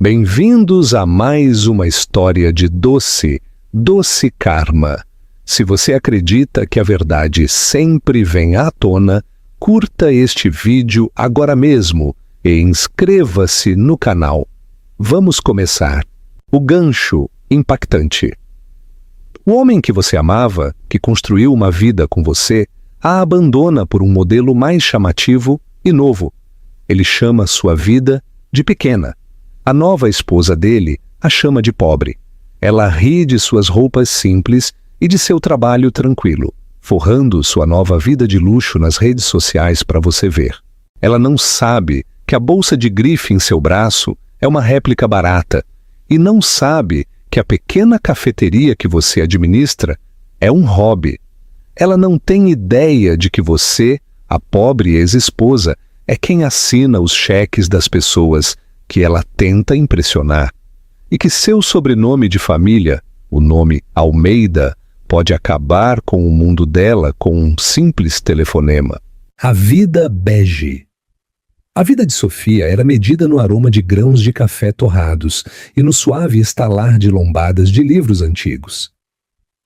Bem-vindos a mais uma história de doce karma. Se você acredita que a verdade sempre vem à tona, curta este vídeo agora mesmo e inscreva-se no canal. Vamos começar. O gancho impactante. O homem que você amava, que construiu uma vida com você, a abandona por um modelo mais chamativo e novo. Ele chama sua vida de pequena. A nova esposa dele a chama de pobre. Ela ri de suas roupas simples e de seu trabalho tranquilo, forrando sua nova vida de luxo nas redes sociais para você ver. Ela não sabe que a bolsa de grife em seu braço é uma réplica barata e não sabe que a pequena cafeteria que você administra é um hobby. Ela não tem ideia de que você, a pobre ex-esposa, é quem assina os cheques das pessoas que ela tenta impressionar, e que seu sobrenome de família, o nome Almeida, pode acabar com o mundo dela com um simples telefonema. A vida bege. A vida de Sofia era medida no aroma de grãos de café torrados e no suave estalar de lombadas de livros antigos.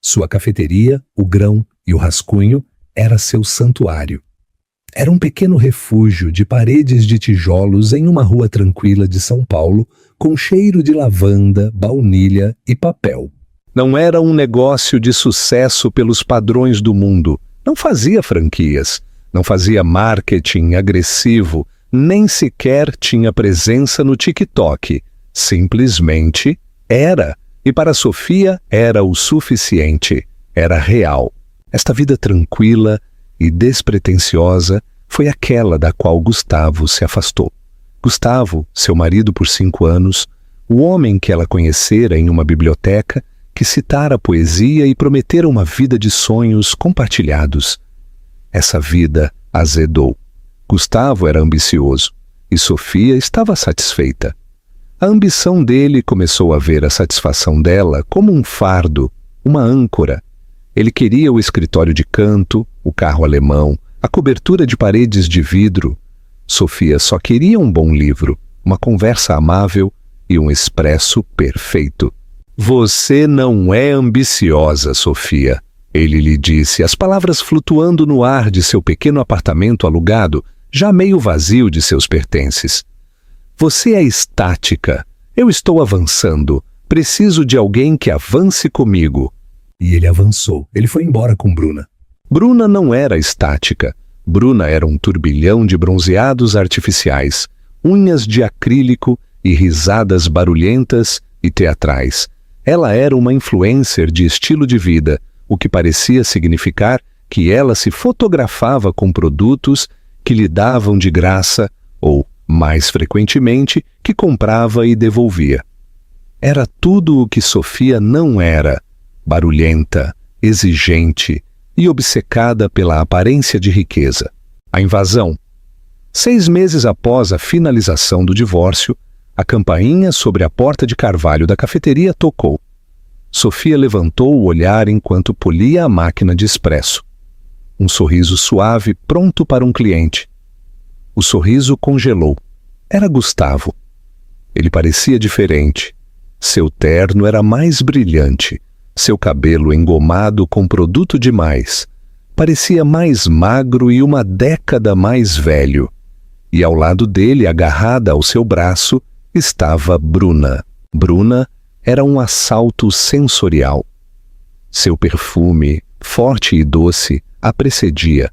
Sua cafeteria, o grão e o rascunho era seu santuário. Era um pequeno refúgio de paredes de tijolos em uma rua tranquila de São Paulo, com cheiro de lavanda, baunilha e papel. Não era um negócio de sucesso pelos padrões do mundo. Não fazia franquias, não fazia marketing agressivo, nem sequer tinha presença no TikTok. Simplesmente era. E para Sofia era o suficiente. Era real. Esta vida tranquila e despretensiosa foi aquela da qual Gustavo se afastou. Gustavo, seu marido por 5 anos, o homem que ela conhecera em uma biblioteca, que citara poesia e prometera uma vida de sonhos compartilhados. Essa vida azedou. Gustavo era ambicioso e Sofia estava satisfeita. A ambição dele começou a ver a satisfação dela como um fardo, uma âncora. Ele queria o escritório de canto, o carro alemão, a cobertura de paredes de vidro. Sofia só queria um bom livro, uma conversa amável e um expresso perfeito. Você não é ambiciosa, Sofia, ele lhe disse, as palavras flutuando no ar de seu pequeno apartamento alugado, já meio vazio de seus pertences. Você é estática. Eu estou avançando. Preciso de alguém que avance comigo. E ele avançou. Ele foi embora com Bruna. Bruna não era estática. Bruna era um turbilhão de bronzeados artificiais, unhas de acrílico e risadas barulhentas e teatrais. Ela era uma influencer de estilo de vida, o que parecia significar que ela se fotografava com produtos que lhe davam de graça ou, mais frequentemente, que comprava e devolvia. Era tudo o que Sofia não era. Barulhenta, exigente e obcecada pela aparência de riqueza. A invasão. 6 meses após a finalização do divórcio, a campainha sobre a porta de carvalho da cafeteria tocou. Sofia levantou o olhar enquanto polia a máquina de expresso. Um sorriso suave pronto para um cliente. O sorriso congelou. Era Gustavo. Ele parecia diferente. Seu terno era mais brilhante. Seu cabelo engomado com produto demais. Parecia mais magro e uma década mais velho. E ao lado dele, agarrada ao seu braço, estava Bruna. Bruna era um assalto sensorial. Seu perfume, forte e doce, a precedia.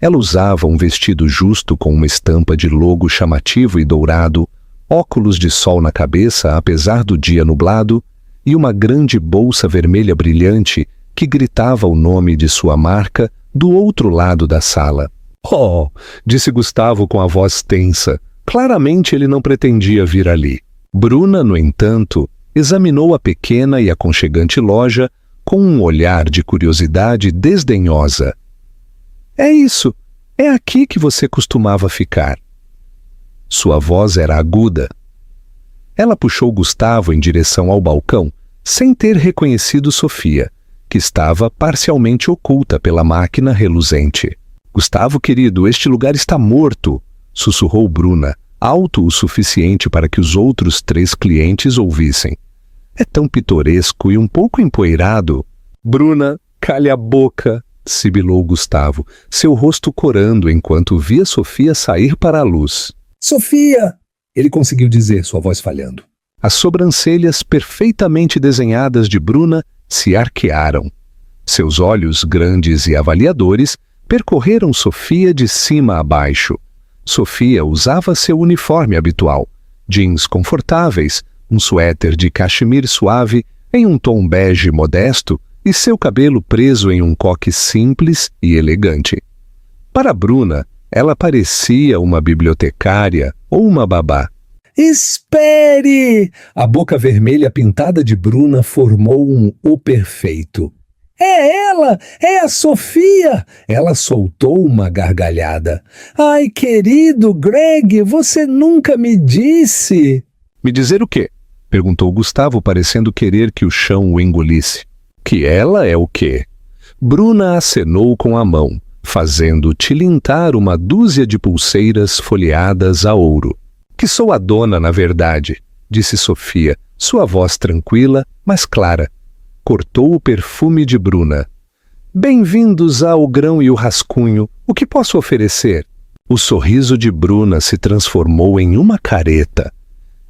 Ela usava um vestido justo com uma estampa de logo chamativo e dourado, óculos de sol na cabeça apesar do dia nublado, e uma grande bolsa vermelha brilhante que gritava o nome de sua marca do outro lado da sala. Oh, disse Gustavo com a voz tensa. Claramente ele não pretendia vir ali. Bruna, no entanto, examinou a pequena e aconchegante loja com um olhar de curiosidade desdenhosa. É isso, é aqui que você costumava ficar. Sua voz era aguda. Ela puxou Gustavo em direção ao balcão, sem ter reconhecido Sofia, que estava parcialmente oculta pela máquina reluzente. Gustavo, querido, este lugar está morto, sussurrou Bruna, alto o suficiente para que os outros 3 clientes ouvissem. É tão pitoresco e um pouco empoeirado. Bruna, calha a boca, sibilou Gustavo, seu rosto corando enquanto via Sofia sair para a luz. Sofia! Ele conseguiu dizer, sua voz falhando. As sobrancelhas perfeitamente desenhadas de Bruna se arquearam. Seus olhos grandes e avaliadores percorreram Sofia de cima a baixo. Sofia usava seu uniforme habitual, jeans confortáveis, um suéter de cachemir suave em um tom bege modesto e seu cabelo preso em um coque simples e elegante. Para Bruna, ela parecia uma bibliotecária ou uma babá. Espere! A boca vermelha pintada de Bruna formou um O perfeito. É ela! É a Sofia! Ela soltou uma gargalhada. Ai, querido Greg, você nunca me disse. Me dizer o quê? Perguntou Gustavo, parecendo querer que o chão o engolisse. Que ela é o quê? Bruna acenou com a mão, fazendo tilintar uma dúzia de pulseiras folheadas a ouro. Que sou a dona, na verdade, disse Sofia, sua voz tranquila, mas clara. Cortou o perfume de Bruna. Bem-vindos ao Grão e o Rascunho. O que posso oferecer? O sorriso de Bruna se transformou em uma careta.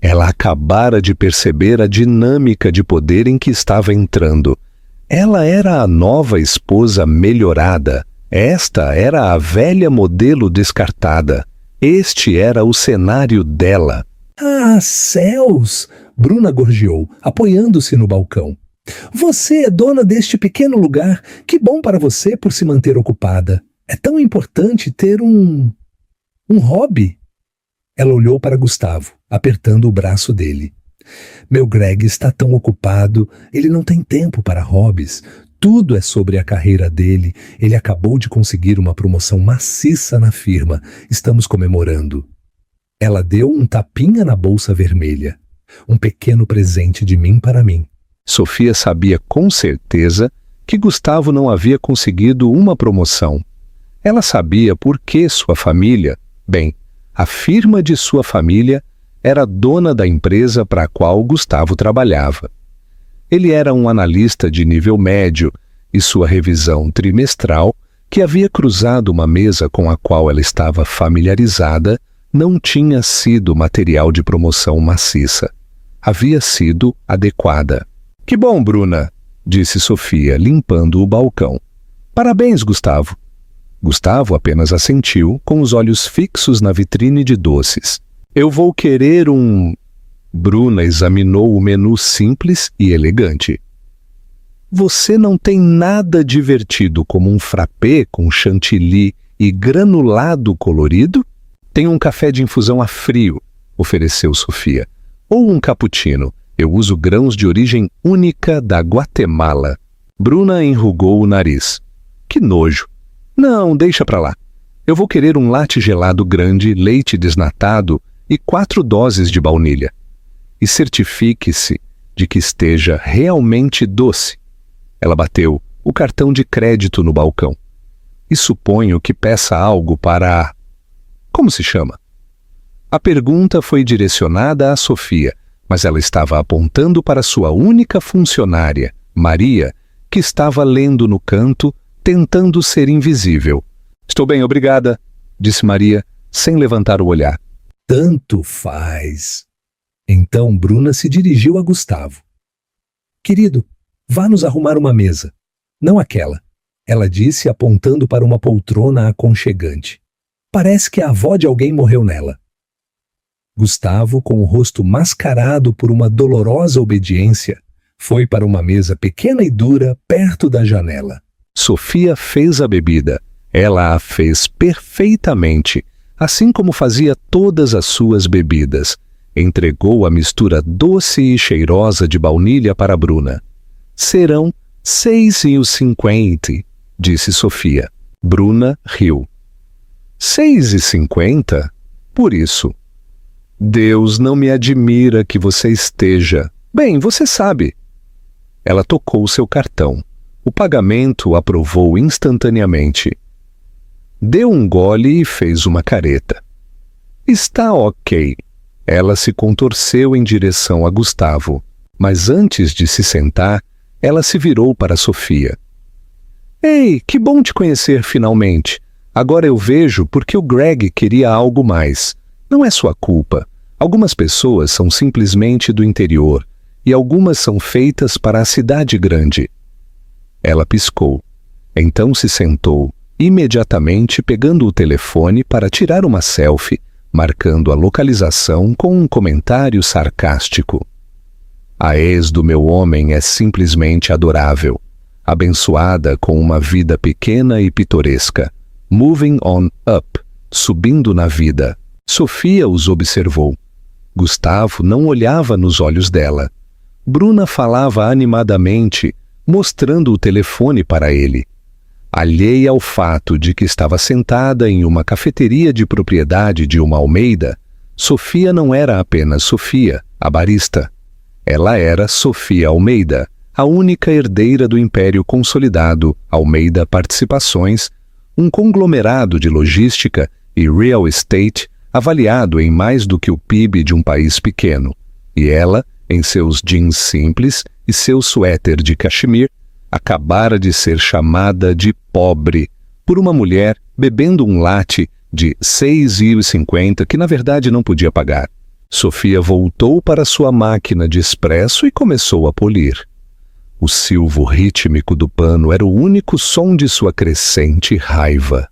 Ela acabara de perceber a dinâmica de poder em que estava entrando. Ela era a nova esposa melhorada. Esta era a velha modelo descartada. Este era o cenário dela. Ah, céus! Bruna gorjeou, apoiando-se no balcão. Você é dona deste pequeno lugar. Que bom para você por se manter ocupada. É tão importante ter um hobby. Ela olhou para Gustavo, apertando o braço dele. Meu Greg está tão ocupado, ele não tem tempo para hobbies. Tudo é sobre a carreira dele. Ele acabou de conseguir uma promoção maciça na firma. Estamos comemorando. Ela deu um tapinha na bolsa vermelha. Um pequeno presente de mim para mim. Sofia sabia com certeza que Gustavo não havia conseguido uma promoção. Ela sabia por que sua família, a firma de sua família, era dona da empresa para a qual Gustavo trabalhava. Ele era um analista de nível médio e sua revisão trimestral, que havia cruzado uma mesa com a qual ela estava familiarizada, não tinha sido material de promoção maciça. Havia sido adequada. Que bom, Bruna, disse Sofia, limpando o balcão. Parabéns, Gustavo. Gustavo apenas assentiu, com os olhos fixos na vitrine de doces. Eu vou querer um... Bruna examinou o menu simples e elegante. Você não tem nada divertido como um frappé com chantilly e granulado colorido? Tem um café de infusão a frio, ofereceu Sofia. Ou um cappuccino. Eu uso grãos de origem única da Guatemala. Bruna enrugou o nariz. Que nojo. Não, deixa pra lá. Eu vou querer um latte gelado grande, leite desnatado e 4 doses de baunilha. E certifique-se de que esteja realmente doce. Ela bateu o cartão de crédito no balcão. E suponho que peça algo para... Como se chama? A pergunta foi direcionada a Sofia, mas ela estava apontando para sua única funcionária, Maria, que estava lendo no canto, tentando ser invisível. Estou bem, obrigada, disse Maria, sem levantar o olhar. Tanto faz. Então Bruna se dirigiu a Gustavo. Querido, vá nos arrumar uma mesa. Não aquela. Ela disse apontando para uma poltrona aconchegante. Parece que a avó de alguém morreu nela. Gustavo, com o rosto mascarado por uma dolorosa obediência, foi para uma mesa pequena e dura perto da janela. Sofia fez a bebida. Ela a fez perfeitamente, assim como fazia todas as suas bebidas. Entregou a mistura doce e cheirosa de baunilha para Bruna. Serão 6,50, disse Sofia. Bruna riu. 6,50? Por isso. Deus não me admira que você esteja. Bem, você sabe. Ela tocou seu cartão. O pagamento o aprovou instantaneamente. Deu um gole e fez uma careta. Está ok. Ela se contorceu em direção a Gustavo, mas antes de se sentar, ela se virou para Sofia. Ei, que bom te conhecer finalmente. Agora eu vejo porque o Greg queria algo mais. Não é sua culpa. Algumas pessoas são simplesmente do interior e algumas são feitas para a cidade grande. Ela piscou. Então se sentou, imediatamente pegando o telefone para tirar uma selfie, marcando a localização com um comentário sarcástico. A ex do meu homem é simplesmente adorável, abençoada com uma vida pequena e pitoresca, moving on up, subindo na vida. Sofia os observou. Gustavo não olhava nos olhos dela. Bruna falava animadamente, mostrando o telefone para ele. Alheia ao fato de que estava sentada em uma cafeteria de propriedade de uma Almeida, Sofia não era apenas Sofia, a barista. Ela era Sofia Almeida, a única herdeira do império consolidado Almeida Participações, um conglomerado de logística e real estate avaliado em mais do que o PIB de um país pequeno. E ela, em seus jeans simples e seu suéter de cachemir, acabara de ser chamada de pobre por uma mulher bebendo um latte de R$ 6,50 que na verdade não podia pagar. Sofia voltou para sua máquina de espresso e começou a polir. O silvo rítmico do pano era o único som de sua crescente raiva.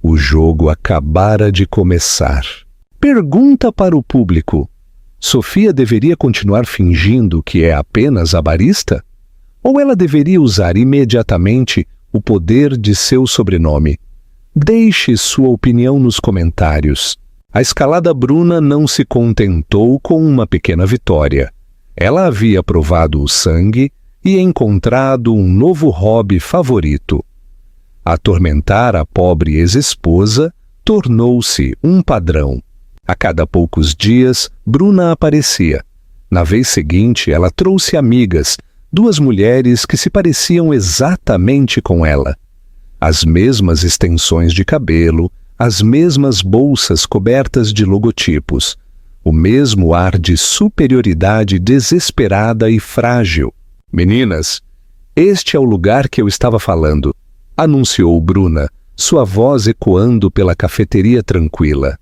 O jogo acabara de começar. Pergunta para o público: Sofia deveria continuar fingindo que é apenas a barista? Ou ela deveria usar imediatamente o poder de seu sobrenome? Deixe sua opinião nos comentários. A escalada Bruna não se contentou com uma pequena vitória. Ela havia provado o sangue e encontrado um novo hobby favorito. Atormentar a pobre ex-esposa tornou-se um padrão. A cada poucos dias, Bruna aparecia. Na vez seguinte, ela trouxe amigas, duas mulheres que se pareciam exatamente com ela. As mesmas extensões de cabelo, as mesmas bolsas cobertas de logotipos, o mesmo ar de superioridade desesperada e frágil. Meninas, este é o lugar que eu estava falando, anunciou Bruna, sua voz ecoando pela cafeteria tranquila.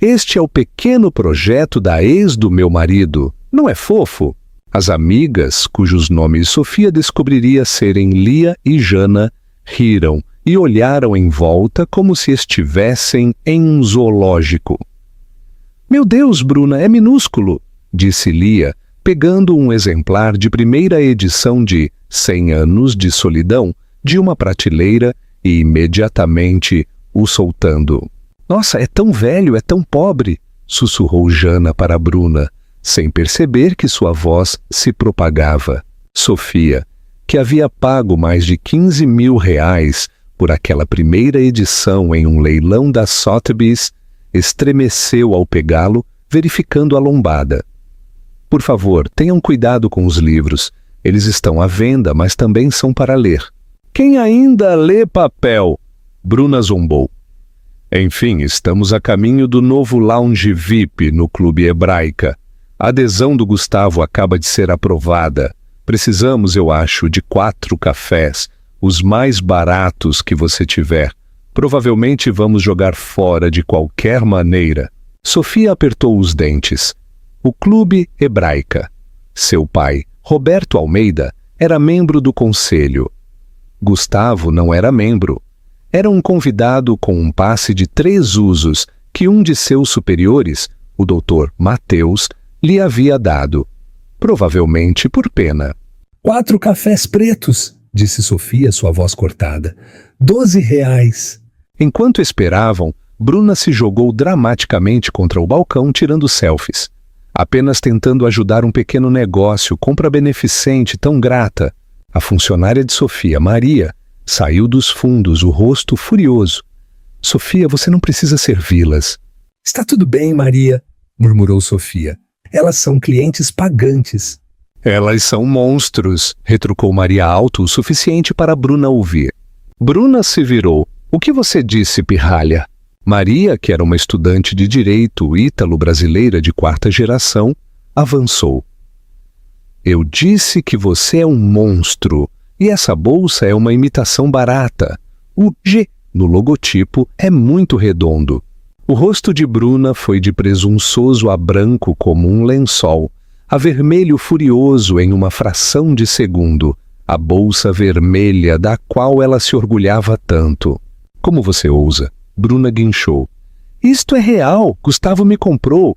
Este é o pequeno projeto da ex do meu marido, não é fofo? As amigas, cujos nomes Sofia descobriria serem Lia e Jana, riram e olharam em volta como se estivessem em um zoológico. Meu Deus, Bruna, é minúsculo, disse Lia, pegando um exemplar de primeira edição de 100 Anos de Solidão de uma prateleira e imediatamente o soltando. Nossa, é tão velho, é tão pobre, sussurrou Jana para Bruna, sem perceber que sua voz se propagava. Sofia, que havia pago mais de R$ 15.000 por aquela primeira edição em um leilão da Sotheby's, estremeceu ao pegá-lo, verificando a lombada. Por favor, tenham cuidado com os livros. Eles estão à venda, mas também são para ler. Quem ainda lê papel? Bruna zombou. Enfim, estamos a caminho do novo lounge VIP no Clube Hebraica. A adesão do Gustavo acaba de ser aprovada. Precisamos, eu acho, de 4 cafés, os mais baratos que você tiver. Provavelmente vamos jogar fora de qualquer maneira. Sofia apertou os dentes. O Clube Hebraica. Seu pai, Roberto Almeida, era membro do conselho. Gustavo não era membro. Era um convidado com um passe de 3 usos que um de seus superiores, o Dr. Mateus, lhe havia dado. Provavelmente por pena. 4 cafés pretos, disse Sofia, sua voz cortada. R$ 12. Enquanto esperavam, Bruna se jogou dramaticamente contra o balcão tirando selfies. Apenas tentando ajudar um pequeno negócio, compra beneficente tão grata. A funcionária de Sofia, Maria, saiu dos fundos, o rosto furioso. Sofia, você não precisa servi-las. Está tudo bem, Maria, murmurou Sofia. Elas são clientes pagantes. Elas são monstros, retrucou Maria alto o suficiente para Bruna ouvir. Bruna se virou. O que você disse, pirralha? Maria, que era uma estudante de direito ítalo-brasileira de 4ª geração, avançou. Eu disse que você é um monstro, e essa bolsa é uma imitação barata. O G no logotipo é muito redondo. O rosto de Bruna foi de presunçoso a branco como um lençol, a vermelho furioso em uma fração de segundo, a bolsa vermelha da qual ela se orgulhava tanto. Como você ousa? Bruna guinchou. Isto é real, Gustavo me comprou.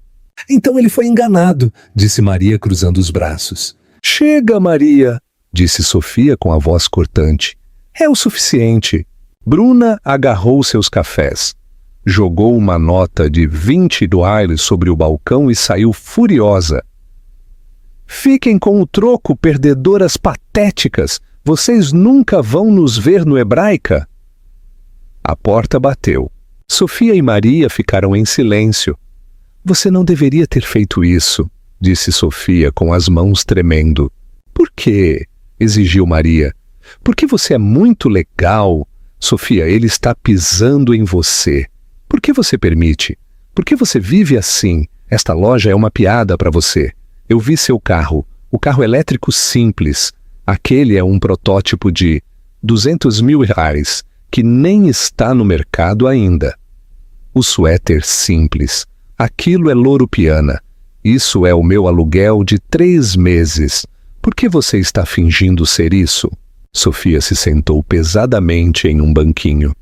Então ele foi enganado, disse Maria cruzando os braços. Chega, Maria, disse Sofia com a voz cortante. É o suficiente. Bruna agarrou seus cafés, jogou uma nota de 20 dollars sobre o balcão e saiu furiosa. Fiquem com o troco, perdedoras patéticas. Vocês nunca vão nos ver no Hebraica. A porta bateu. Sofia e Maria ficaram em silêncio. Você não deveria ter feito isso, disse Sofia com as mãos tremendo. Por quê? Exigiu Maria. Porque você é muito legal. Sofia, ele está pisando em você. Por que você permite? Por que você vive assim? Esta loja é uma piada para você. Eu vi seu carro, o carro elétrico simples. Aquele é um protótipo de 200 mil reais, que nem está no mercado ainda. O suéter simples. Aquilo é louro piana. Isso é o meu aluguel de 3 meses. Por que você está fingindo ser isso? Sofia se sentou pesadamente em um banquinho.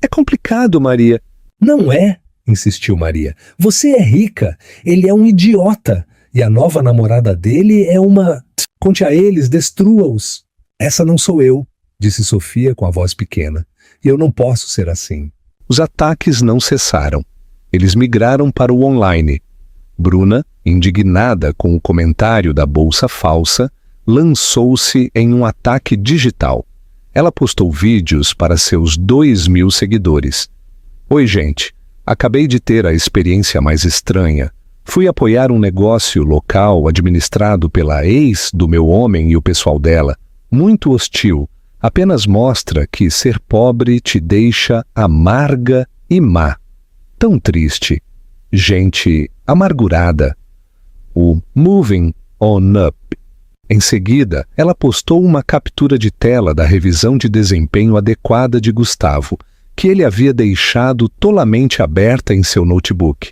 É complicado, Maria. Não é, insistiu Maria. Você é rica, ele é um idiota. E a nova namorada dele é uma... Conte a eles, destrua-os. Essa não sou eu, disse Sofia com a voz pequena. E eu não posso ser assim. Os ataques não cessaram. Eles migraram para o online. Bruna, indignada com o comentário da bolsa falsa, lançou-se em um ataque digital. Ela postou vídeos para seus 2.000 seguidores. Oi, gente. Acabei de ter a experiência mais estranha. Fui apoiar um negócio local administrado pela ex do meu homem e o pessoal dela. Muito hostil. Apenas mostra que ser pobre te deixa amarga e má. Tão triste. Gente amargurada. O Moving On Up. Em seguida, ela postou uma captura de tela da revisão de desempenho adequada de Gustavo, que ele havia deixado tolamente aberta em seu notebook.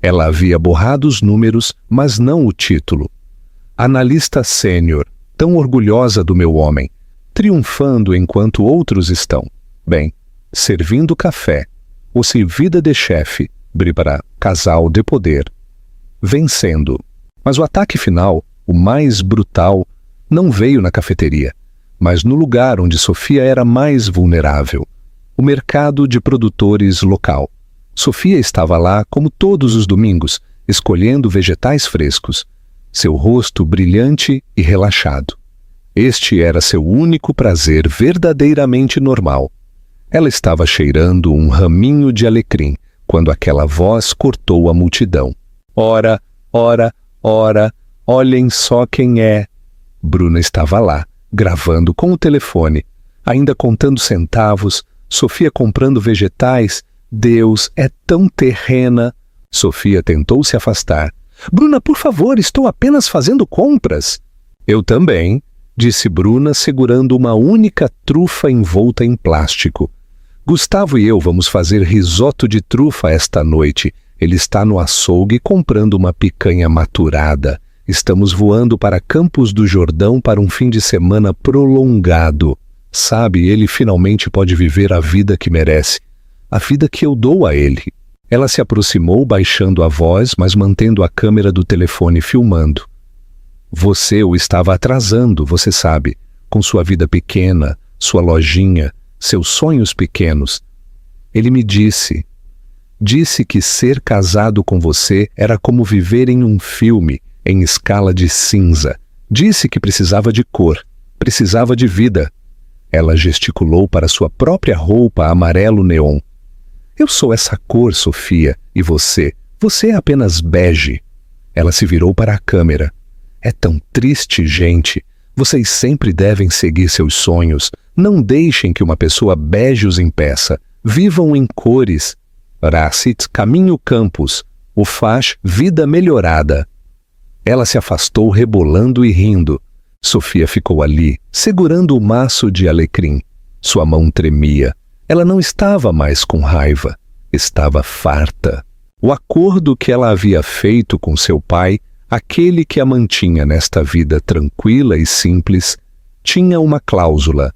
Ela havia borrado os números, mas não o título. Analista sênior, tão orgulhosa do meu homem, triunfando enquanto outros estão. Bem, servindo café, ou servida de chefe, para casal de poder. Vencendo. Mas o ataque final, o mais brutal, não veio na cafeteria, mas no lugar onde Sofia era mais vulnerável, o mercado de produtores local. Sofia estava lá como todos os domingos, escolhendo vegetais frescos, seu rosto brilhante e relaxado. Este era seu único prazer verdadeiramente normal. Ela estava cheirando um raminho de alecrim, quando aquela voz cortou a multidão. Ora, ora, ora, olhem só quem é. Bruna estava lá, gravando com o telefone, ainda contando centavos, Sofia comprando vegetais. Deus, é tão terrena. Sofia tentou se afastar. Bruna, por favor, estou apenas fazendo compras. Eu também, disse Bruna, segurando uma única trufa envolta em plástico. Gustavo e eu vamos fazer risoto de trufa esta noite. Ele está no açougue comprando uma picanha maturada. Estamos voando para Campos do Jordão para um fim de semana prolongado. Sabe, ele finalmente pode viver a vida que merece. A vida que eu dou a ele. Ela se aproximou, baixando a voz, mas mantendo a câmera do telefone filmando. Você o estava atrasando, você sabe, com sua vida pequena, sua lojinha, seus sonhos pequenos. Ele me disse que ser casado com você era como viver em um filme, em escala de cinza. Disse que precisava de cor, precisava de vida. Ela gesticulou para sua própria roupa amarelo neon. Eu sou essa cor, Sofia, e você é apenas bege. Ela se virou para a câmera. É tão triste, gente. Vocês sempre devem seguir seus sonhos. Não deixem que uma pessoa bege os impeça. Vivam em cores. Racit Caminho Campus, o faz Vida Melhorada. Ela se afastou rebolando e rindo. Sofia ficou ali, segurando o maço de alecrim. Sua mão tremia. Ela não estava mais com raiva. Estava farta. O acordo que ela havia feito com seu pai, aquele que a mantinha nesta vida tranquila e simples, tinha uma cláusula.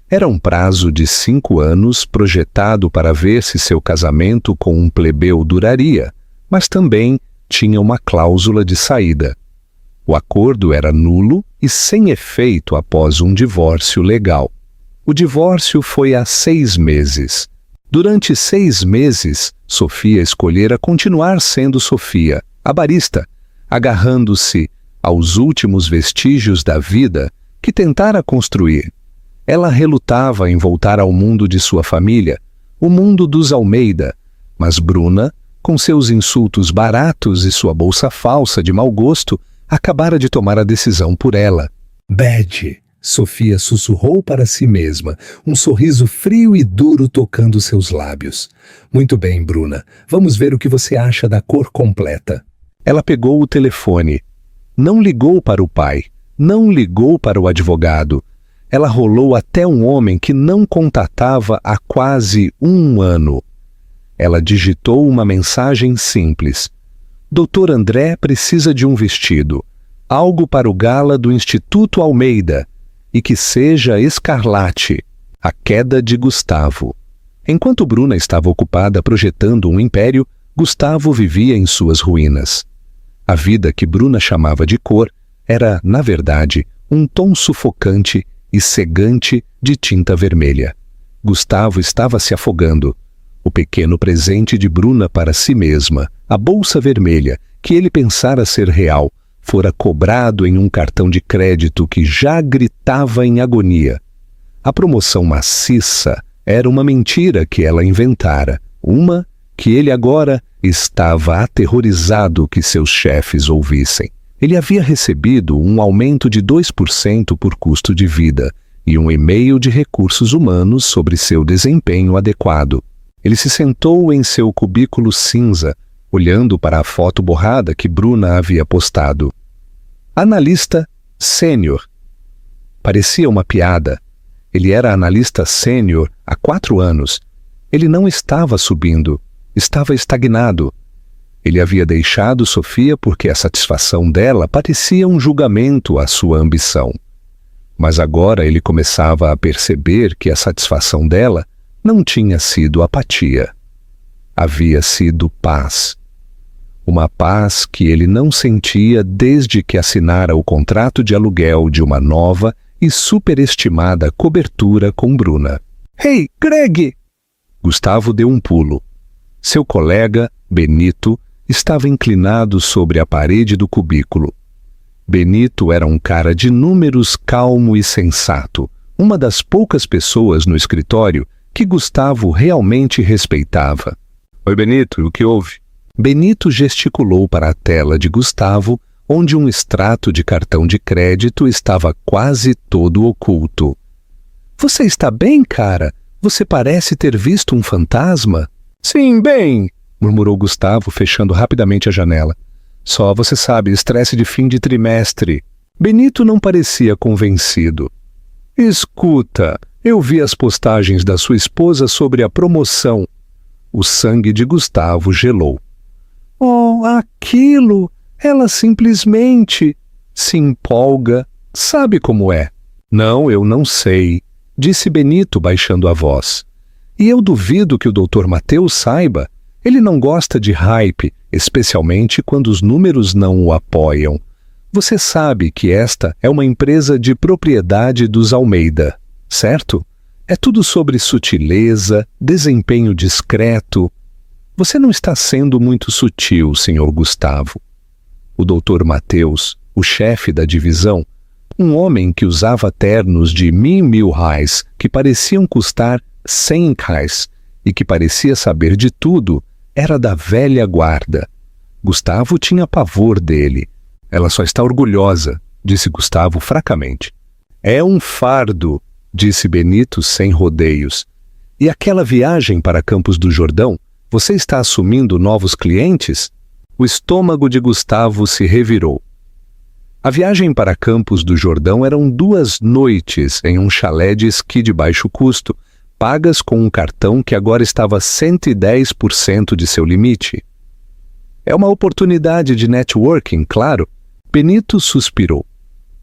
Era um prazo de 5 anos projetado para ver se seu casamento com um plebeu duraria, mas também tinha uma cláusula de saída. O acordo era nulo e sem efeito após um divórcio legal. O divórcio foi há 6 meses. Durante 6 meses, Sofia escolhera continuar sendo Sofia, a barista, agarrando-se aos últimos vestígios da vida que tentara construir. Ela relutava em voltar ao mundo de sua família, o mundo dos Almeida, mas Bruna, com seus insultos baratos e sua bolsa falsa de mau gosto, acabara de tomar a decisão por ela. Beth, Sofia sussurrou para si mesma, um sorriso frio e duro tocando seus lábios. Muito bem, Bruna, vamos ver o que você acha da cor completa. Ela pegou o telefone. Não ligou para o pai, não ligou para o advogado. Ela rolou até um homem que não contatava há quase 1 ano. Ela digitou uma mensagem simples. Dr. André precisa de um vestido. Algo para o gala do Instituto Almeida. E que seja escarlate. A queda de Gustavo. Enquanto Bruna estava ocupada projetando um império, Gustavo vivia em suas ruínas. A vida que Bruna chamava de cor era, na verdade, um tom sufocante e cegante de tinta vermelha. Gustavo estava se afogando. O pequeno presente de Bruna para si mesma, a bolsa vermelha, que ele pensara ser real, fora cobrado em um cartão de crédito que já gritava em agonia. A promoção maciça era uma mentira que ela inventara, uma que ele agora estava aterrorizado que seus chefes ouvissem. Ele havia recebido um aumento de 2% por custo de vida e um e-mail de recursos humanos sobre seu desempenho adequado. Ele se sentou em seu cubículo cinza, olhando para a foto borrada que Bruna havia postado. Analista sênior. Parecia uma piada. Ele era analista sênior há 4 anos. Ele não estava subindo, estava estagnado. Ele havia deixado Sofia porque a satisfação dela parecia um julgamento à sua ambição. Mas agora ele começava a perceber que a satisfação dela não tinha sido apatia. Havia sido paz. Uma paz que ele não sentia desde que assinara o contrato de aluguel de uma nova e superestimada cobertura com Bruna. Hey, Greg! Gustavo deu um pulo. Seu colega, Benito, estava inclinado sobre a parede do cubículo. Benito era um cara de números calmo e sensato, uma das poucas pessoas no escritório que Gustavo realmente respeitava. Oi, Benito, o que houve? Benito gesticulou para a tela de Gustavo, onde um extrato de cartão de crédito estava quase todo oculto. Você está bem, cara? Você parece ter visto um fantasma? Sim, bem, murmurou Gustavo, fechando rapidamente a janela. Só você sabe, estresse de fim de trimestre. Benito não parecia convencido. Escuta, eu vi as postagens da sua esposa sobre a promoção. O sangue de Gustavo gelou. Oh, aquilo! Ela simplesmente se empolga. Sabe como é? Não, eu não sei, disse Benito baixando a voz. E eu duvido que o Dr. Mateus saiba. Ele não gosta de hype, especialmente quando os números não o apoiam. Você sabe que esta é uma empresa de propriedade dos Almeida, certo? É tudo sobre sutileza, desempenho discreto. Você não está sendo muito sutil, Sr. Gustavo. O Dr. Mateus, o chefe da divisão, um homem que usava ternos de R$1.000 que pareciam custar R$100 e que parecia saber de tudo, era da velha guarda. Gustavo tinha pavor dele. Ela só está orgulhosa, disse Gustavo fracamente. É um fardo, disse Benito sem rodeios. E aquela viagem para Campos do Jordão? Você está assumindo novos clientes? O estômago de Gustavo se revirou. A viagem para Campos do Jordão eram 2 noites em um chalé de esqui de baixo custo, pagas com um cartão que agora estava 110% de seu limite. É uma oportunidade de networking, claro. Benito suspirou.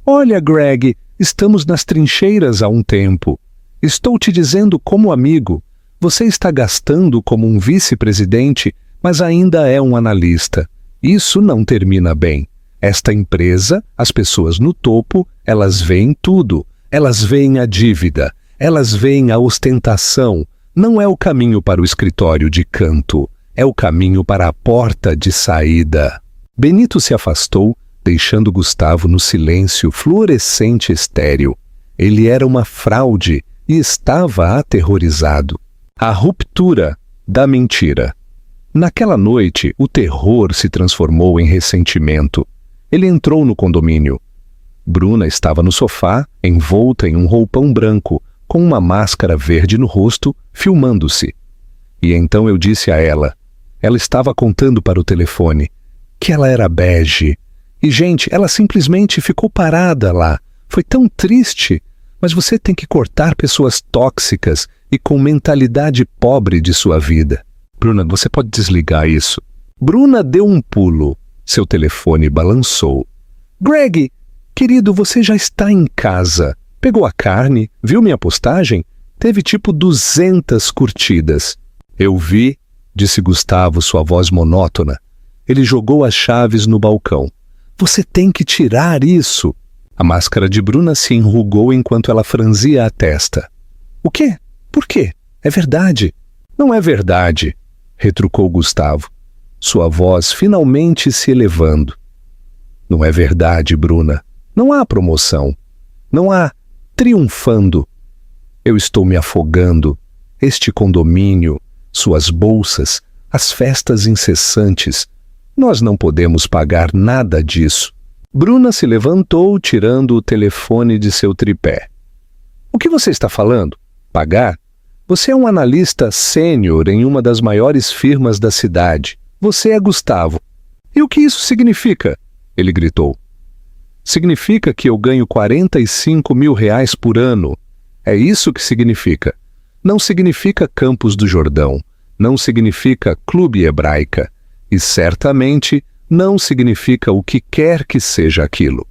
Olha, Greg, estamos nas trincheiras há um tempo. Estou te dizendo como amigo. Você está gastando como um vice-presidente, mas ainda é um analista. Isso não termina bem. Esta empresa, as pessoas no topo, elas veem tudo. Elas veem a dívida. Elas veem a ostentação. Não é o caminho para o escritório de canto. É o caminho para a porta de saída. Benito se afastou, deixando Gustavo no silêncio fluorescente estéril. Ele era uma fraude e estava aterrorizado. A ruptura da mentira. Naquela noite, o terror se transformou em ressentimento. Ele entrou no condomínio. Bruna estava no sofá, envolta em um roupão branco, com uma máscara verde no rosto, filmando-se. E então eu disse a ela estava contando para o telefone, que ela era bege. E, gente, ela simplesmente ficou parada lá. Foi tão triste. Mas você tem que cortar pessoas tóxicas e com mentalidade pobre de sua vida. Bruna, você pode desligar isso. Bruna deu um pulo. Seu telefone balançou. Greg, querido, você já está em casa. Pegou a carne? Viu minha postagem? Teve tipo 200 curtidas. Eu vi, disse Gustavo, sua voz monótona. Ele jogou as chaves no balcão. Você tem que tirar isso. A máscara de Bruna se enrugou enquanto ela franzia a testa. O quê? Por quê? É verdade. Não é verdade, retrucou Gustavo, sua voz finalmente se elevando. Não é verdade, Bruna. Não há promoção. Não há triunfando. Eu estou me afogando. Este condomínio, suas bolsas, as festas incessantes. Nós não podemos pagar nada disso. Bruna se levantou, tirando o telefone de seu tripé. O que você está falando? Pagar? Você é um analista sênior em uma das maiores firmas da cidade. Você é Gustavo. E o que isso significa? Ele gritou. Significa que eu ganho 45 mil reais por ano. É isso que significa. Não significa Campos do Jordão. Não significa Clube Hebraica. E certamente não significa o que quer que seja aquilo.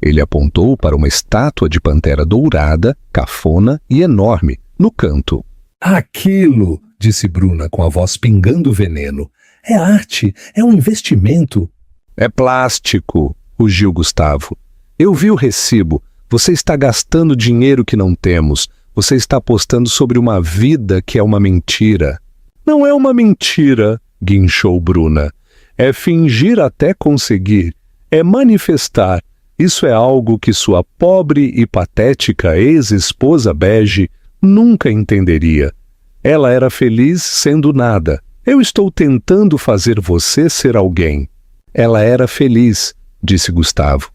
Ele apontou para uma estátua de pantera dourada, cafona e enorme, no canto. Aquilo, disse Bruna com a voz pingando veneno. É arte, é um investimento. É plástico, rugiu Gustavo. Eu vi o recibo. Você está gastando dinheiro que não temos. Você está apostando sobre uma vida que é uma mentira. Não é uma mentira, guinchou Bruna. É fingir até conseguir. É manifestar. Isso é algo que sua pobre e patética ex-esposa bege nunca entenderia. Ela era feliz sendo nada. Eu estou tentando fazer você ser alguém. Ela era feliz, disse Gustavo.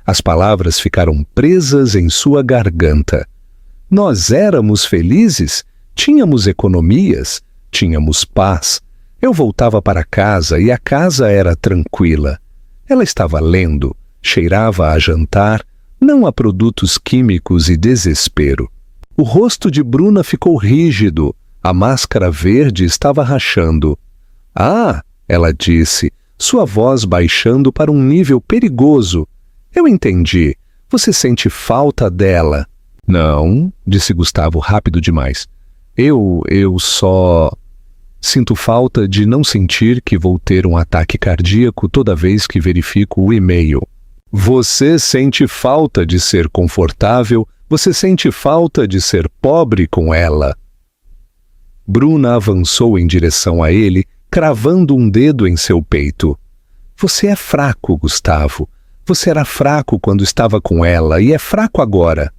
As palavras ficaram presas em sua garganta. Nós éramos felizes? Tínhamos economias? Tínhamos paz? Eu voltava para casa e a casa era tranquila. Ela estava lendo, cheirava a jantar, não a produtos químicos e desespero. O rosto de Bruna ficou rígido, a máscara verde estava rachando. Ah, ela disse, sua voz baixando para um nível perigoso. Eu entendi. Você sente falta dela. Não, disse Gustavo rápido demais. Eu só sinto falta de não sentir que vou ter um ataque cardíaco toda vez que verifico o e-mail. Você sente falta de ser confortável, você sente falta de ser pobre com ela. Bruna avançou em direção a ele, cravando um dedo em seu peito. Você é fraco, Gustavo. Você era fraco quando estava com ela e é fraco agora.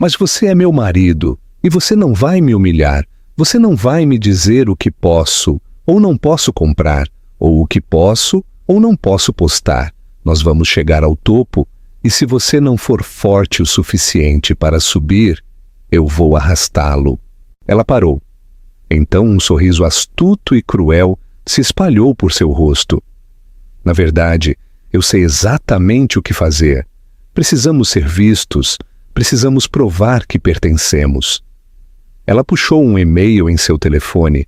Mas você é meu marido e você não vai me humilhar. Você não vai me dizer o que posso ou não posso comprar, ou o que posso ou não posso postar. Nós vamos chegar ao topo e se você não for forte o suficiente para subir, eu vou arrastá-lo. Ela parou. Então um sorriso astuto e cruel se espalhou por seu rosto. Na verdade, eu sei exatamente o que fazer. Precisamos ser vistos, precisamos provar que pertencemos. Ela puxou um e-mail em seu telefone.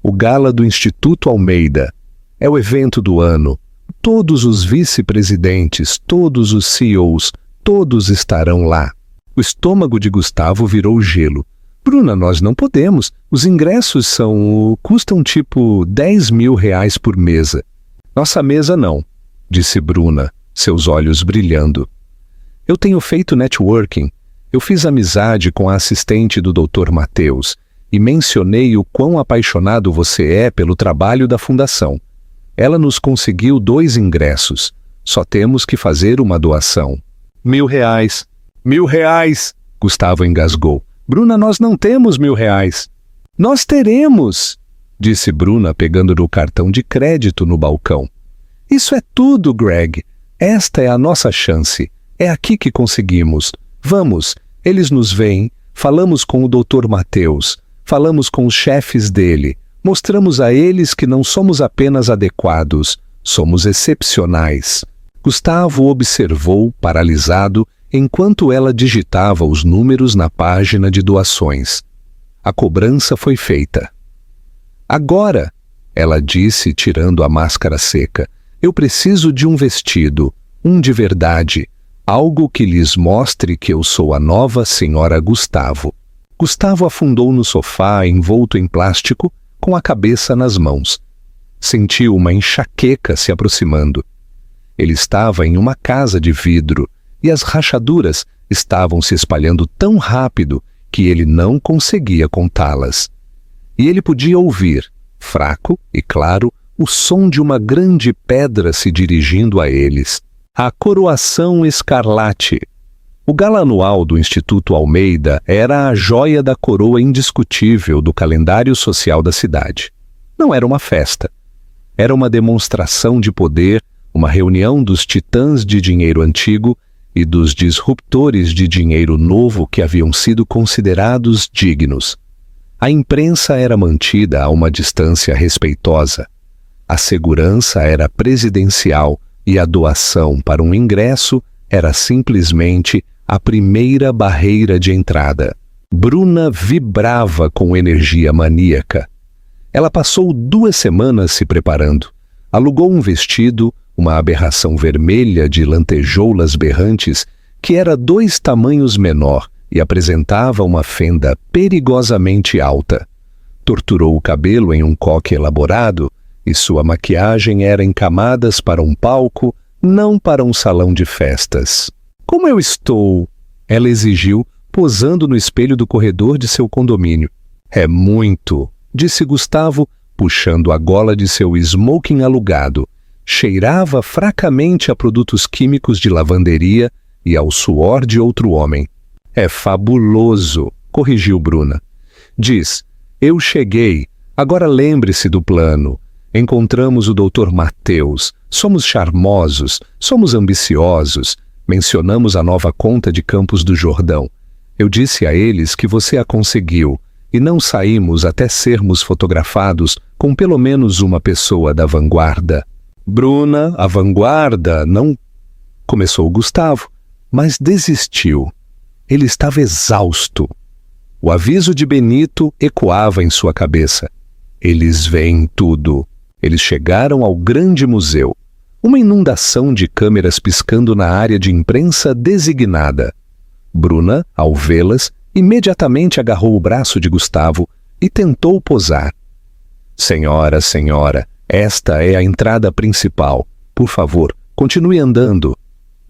O gala do Instituto Almeida. É o evento do ano. Todos os vice-presidentes, todos os CEOs, todos estarão lá. O estômago de Gustavo virou gelo. Bruna, nós não podemos. Os ingressos custam tipo R$10.000 por mesa. Nossa mesa não, disse Bruna, seus olhos brilhando. Eu tenho feito networking. Eu fiz amizade com a assistente do Dr. Mateus e mencionei o quão apaixonado você é pelo trabalho da fundação. Ela nos conseguiu 2 ingressos. Só temos que fazer uma doação. R$1.000. R$1.000! Gustavo engasgou. Bruna, nós não temos R$1.000. Nós teremos, disse Bruna pegando no cartão de crédito no balcão. Isso é tudo, Greg. Esta é a nossa chance. É aqui que conseguimos. Vamos, eles nos veem, falamos com o Dr. Mateus, falamos com os chefes dele, mostramos a eles que não somos apenas adequados, somos excepcionais. Gustavo observou, paralisado, enquanto ela digitava os números na página de doações. A cobrança foi feita. Agora, ela disse, tirando a máscara seca, eu preciso de um vestido, um de verdade, algo que lhes mostre que eu sou a nova senhora Gustavo. Gustavo afundou no sofá, envolto em plástico, com a cabeça nas mãos. Sentiu uma enxaqueca se aproximando. Ele estava em uma casa de vidro, e as rachaduras estavam se espalhando tão rápido que ele não conseguia contá-las. E ele podia ouvir, fraco e claro, o som de uma grande pedra se dirigindo a eles. A coroação escarlate. O gala anual do Instituto Almeida era a joia da coroa indiscutível do calendário social da cidade. Não era uma festa. Era uma demonstração de poder, uma reunião dos titãs de dinheiro antigo e dos disruptores de dinheiro novo que haviam sido considerados dignos. A imprensa era mantida a uma distância respeitosa. A segurança era presidencial e a doação para um ingresso era simplesmente a primeira barreira de entrada. Bruna vibrava com energia maníaca. Ela passou 2 semanas se preparando. Alugou um vestido, uma aberração vermelha de lantejoulas berrantes, que era 2 tamanhos menor e apresentava uma fenda perigosamente alta. Torturou o cabelo em um coque elaborado e sua maquiagem era em camadas para um palco, não para um salão de festas. Como eu estou? Ela exigiu, posando no espelho do corredor de seu condomínio. É muito, disse Gustavo, puxando a gola de seu smoking alugado. Cheirava fracamente a produtos químicos de lavanderia e ao suor de outro homem. É fabuloso, corrigiu Bruna. Diz, eu cheguei, agora lembre-se do plano. Encontramos o Dr. Mateus, somos charmosos, somos ambiciosos, mencionamos a nova conta de Campos do Jordão. Eu disse a eles que você a conseguiu e não saímos até sermos fotografados com pelo menos uma pessoa da vanguarda. Bruna, a vanguarda, não... Começou Gustavo, mas desistiu. Ele estava exausto. O aviso de Benito ecoava em sua cabeça. Eles veem tudo. Eles chegaram ao grande museu. Uma inundação de câmeras piscando na área de imprensa designada. Bruna, ao vê-las, imediatamente agarrou o braço de Gustavo e tentou posar. Senhora, senhora, esta é a entrada principal. Por favor, continue andando,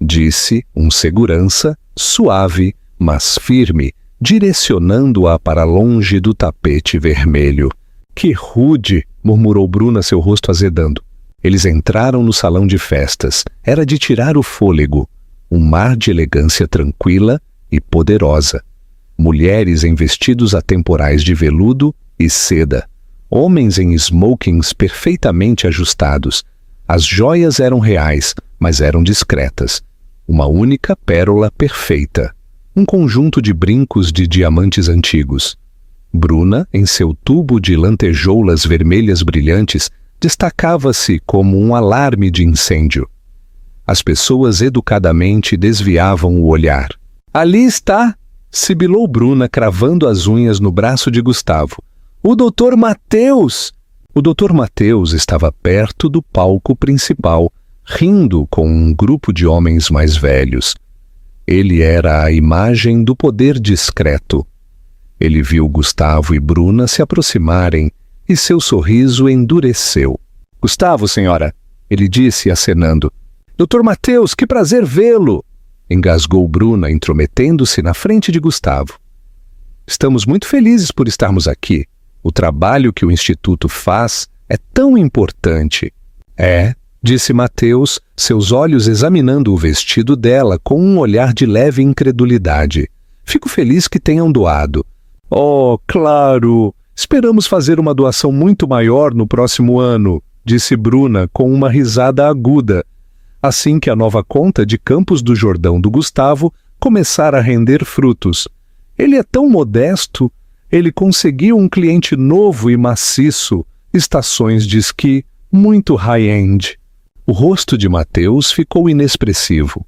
disse um segurança, suave, mas firme, direcionando-a para longe do tapete vermelho. Que rude, murmurou Bruna, seu rosto azedando. Eles entraram no salão de festas. Era de tirar o fôlego. Um mar de elegância tranquila e poderosa. Mulheres em vestidos atemporais de veludo e seda. Homens em smokings perfeitamente ajustados. As joias eram reais, mas eram discretas. Uma única pérola perfeita. Um conjunto de brincos de diamantes antigos. Bruna, em seu tubo de lantejoulas vermelhas brilhantes, destacava-se como um alarme de incêndio. As pessoas educadamente desviavam o olhar. Ali está! Sibilou Bruna, cravando as unhas no braço de Gustavo. O Dr. Mateus! O Dr. Mateus estava perto do palco principal, rindo com um grupo de homens mais velhos. Ele era a imagem do poder discreto. Ele viu Gustavo e Bruna se aproximarem e seu sorriso endureceu. Gustavo, senhora, ele disse acenando. Dr. Mateus, que prazer vê-lo! Engasgou Bruna, intrometendo-se na frente de Gustavo. Estamos muito felizes por estarmos aqui. O trabalho que o Instituto faz é tão importante. É, disse Mateus, seus olhos examinando o vestido dela com um olhar de leve incredulidade. Fico feliz que tenham doado. Oh, claro! Esperamos fazer uma doação muito maior no próximo ano, disse Bruna com uma risada aguda, assim que a nova conta de Campos do Jordão do Gustavo começar a render frutos. Ele é tão modesto, ele conseguiu um cliente novo e maciço, estações de esqui, muito high-end. O rosto de Mateus ficou inexpressivo.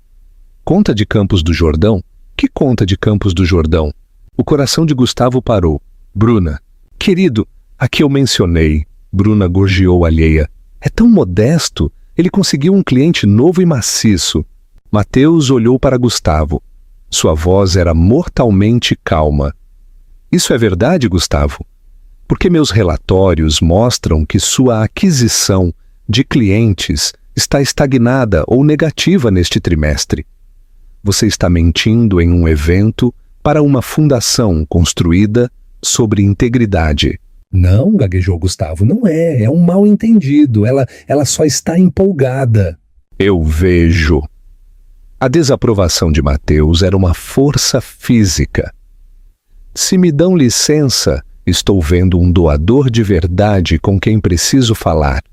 Conta de Campos do Jordão? Que conta de Campos do Jordão? O coração de Gustavo parou. Bruna, querido, a que eu mencionei. Bruna gorjeou alheia. É tão modesto. Ele conseguiu um cliente novo e maciço. Mateus olhou para Gustavo. Sua voz era mortalmente calma. Isso é verdade, Gustavo? Porque meus relatórios mostram que sua aquisição de clientes está estagnada ou negativa neste trimestre. Você está mentindo em um evento para uma fundação construída sobre integridade. Não, gaguejou Gustavo, não é. É um mal-entendido. Ela só está empolgada. Eu vejo. A desaprovação de Mateus era uma força física. Se me dão licença, estou vendo um doador de verdade com quem preciso falar.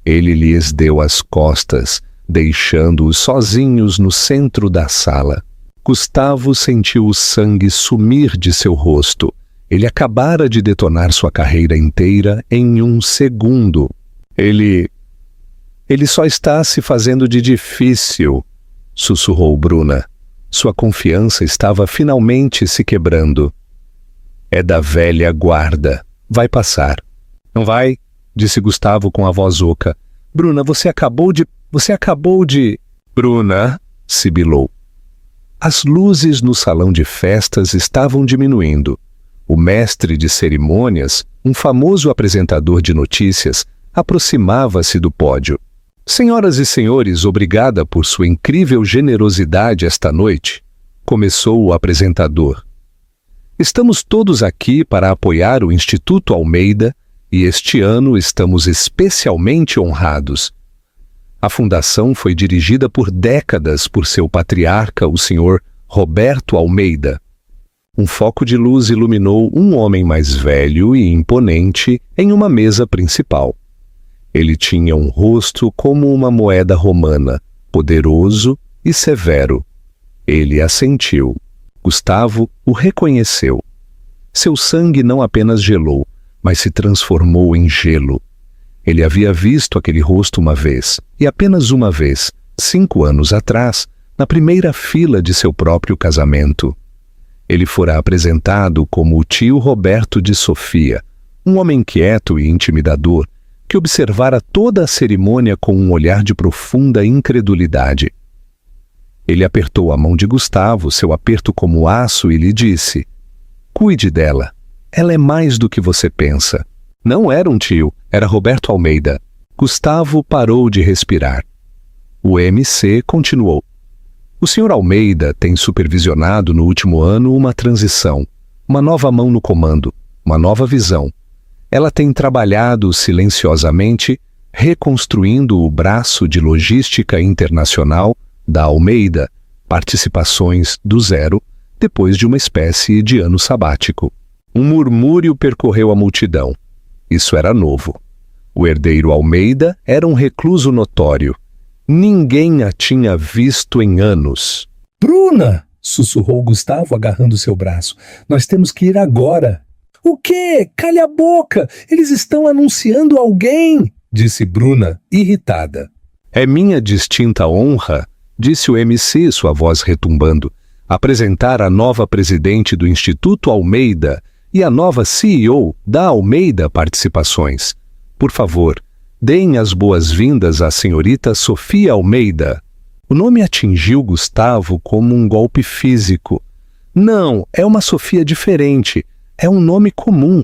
Ele lhes deu as costas, deixando-os sozinhos no centro da sala. Gustavo sentiu o sangue sumir de seu rosto. Ele acabara de detonar sua carreira inteira em um segundo. Ele só está se fazendo de difícil, sussurrou Bruna. Sua confiança estava finalmente se quebrando. É da velha guarda. Vai passar. Não vai? Disse Gustavo com a voz oca. Bruna, você acabou de... Bruna, sibilou. As luzes no salão de festas estavam diminuindo. O mestre de cerimônias, um famoso apresentador de notícias, aproximava-se do pódio. Senhoras e senhores, obrigada por sua incrível generosidade esta noite, começou o apresentador. Estamos todos aqui para apoiar o Instituto Almeida e este ano estamos especialmente honrados. A fundação foi dirigida por décadas por seu patriarca, o senhor Roberto Almeida. Um foco de luz iluminou um homem mais velho e imponente em uma mesa principal. Ele tinha um rosto como uma moeda romana, poderoso e severo. Ele assentiu. Gustavo o reconheceu. Seu sangue não apenas gelou, mas se transformou em gelo. Ele havia visto aquele rosto uma vez, e apenas uma vez, 5 anos atrás, na primeira fila de seu próprio casamento. Ele fora apresentado como o tio Roberto de Sofia, um homem quieto e intimidador, que observara toda a cerimônia com um olhar de profunda incredulidade. Ele apertou a mão de Gustavo, seu aperto como aço, e lhe disse: cuide dela. Ela é mais do que você pensa. Não era um tio, era Roberto Almeida. Gustavo parou de respirar. O MC continuou. O senhor Almeida tem supervisionado no último ano uma transição, uma nova mão no comando, uma nova visão. Ela tem trabalhado silenciosamente, reconstruindo o braço de logística internacional da Almeida, participações do zero, depois de uma espécie de ano sabático. Um murmúrio percorreu a multidão. Isso era novo. O herdeiro Almeida era um recluso notório. Ninguém a tinha visto em anos. Bruna! Sussurrou Gustavo agarrando seu braço. Nós temos que ir agora. O quê? Calha a boca! Eles estão anunciando alguém! Disse Bruna, irritada. É minha distinta honra, disse o MC, sua voz retumbando, apresentar a nova presidente do Instituto Almeida e a nova CEO da Almeida Participações. Por favor, deem as boas-vindas à senhorita Sofia Almeida. O nome atingiu Gustavo como um golpe físico. Não, é uma Sofia diferente. É um nome comum.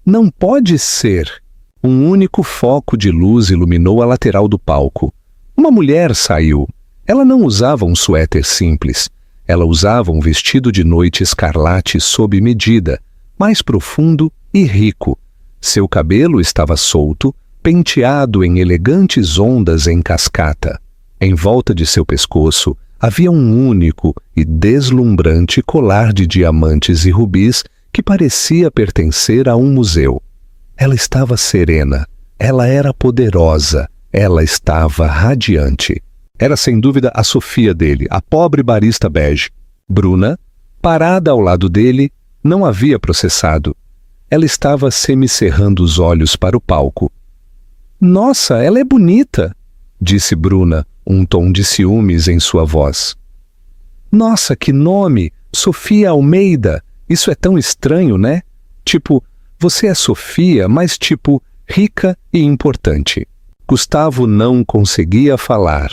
Não pode ser. Um único foco de luz iluminou a lateral do palco. Uma mulher saiu. Ela não usava um suéter simples. Ela usava um vestido de noite escarlate sob medida, mais profundo e rico. Seu cabelo estava solto, penteado em elegantes ondas em cascata. Em volta de seu pescoço havia um único e deslumbrante colar de diamantes e rubis que parecia pertencer a um museu. Ela estava serena, ela era poderosa, ela estava radiante. Era sem dúvida a Sofia dele, a pobre barista bege. Bruna, parada ao lado dele, não havia processado. Ela estava semicerrando os olhos para o palco. Nossa, ela é bonita, disse Bruna, um tom de ciúmes em sua voz. Nossa, que nome! Sofia Almeida! Isso é tão estranho, né? Tipo, você é Sofia, mas tipo, rica e importante. Gustavo não conseguia falar.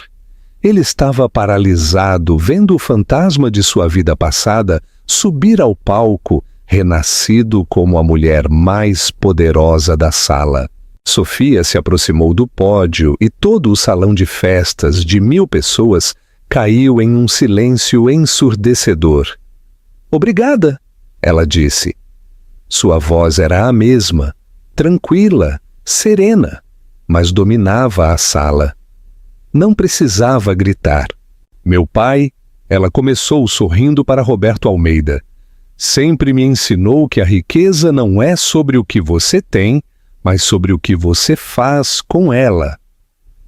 Ele estava paralisado, vendo o fantasma de sua vida passada subir ao palco, renascido como a mulher mais poderosa da sala. Sofia se aproximou do pódio e todo o salão de festas de 1000 pessoas caiu em um silêncio ensurdecedor. Obrigada, ela disse. Sua voz era a mesma, tranquila, serena, mas dominava a sala. Não precisava gritar. Meu pai, ela começou sorrindo para Roberto Almeida, sempre me ensinou que a riqueza não é sobre o que você tem, mas sobre o que você faz com ela.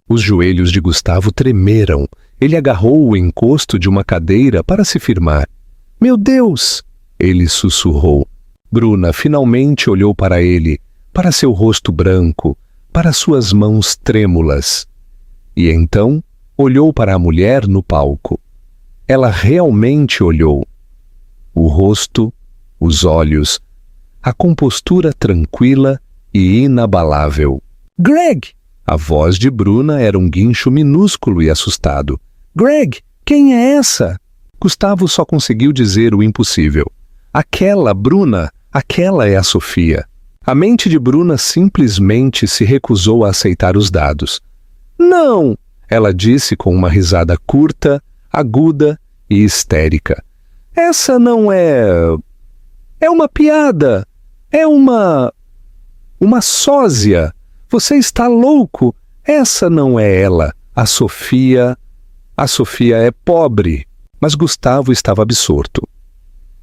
Os joelhos de Gustavo tremeram. Ele agarrou o encosto de uma cadeira para se firmar. Meu Deus! Ele sussurrou. Bruna finalmente olhou para ele, para seu rosto branco, para suas mãos trêmulas. E então olhou para a mulher no palco. Ela realmente olhou. O rosto, os olhos, a compostura tranquila e inabalável. Greg! A voz de Bruna era um guincho minúsculo e assustado. Greg, quem é essa? Gustavo só conseguiu dizer o impossível. Aquela, Bruna, aquela é a Sofia. A mente de Bruna simplesmente se recusou a aceitar os dados. Não! Ela disse com uma risada curta, aguda e histérica. Essa não é... É uma piada. É uma sósia. Você está louco. Essa não é ela. A Sofia é pobre. Mas Gustavo estava absorto.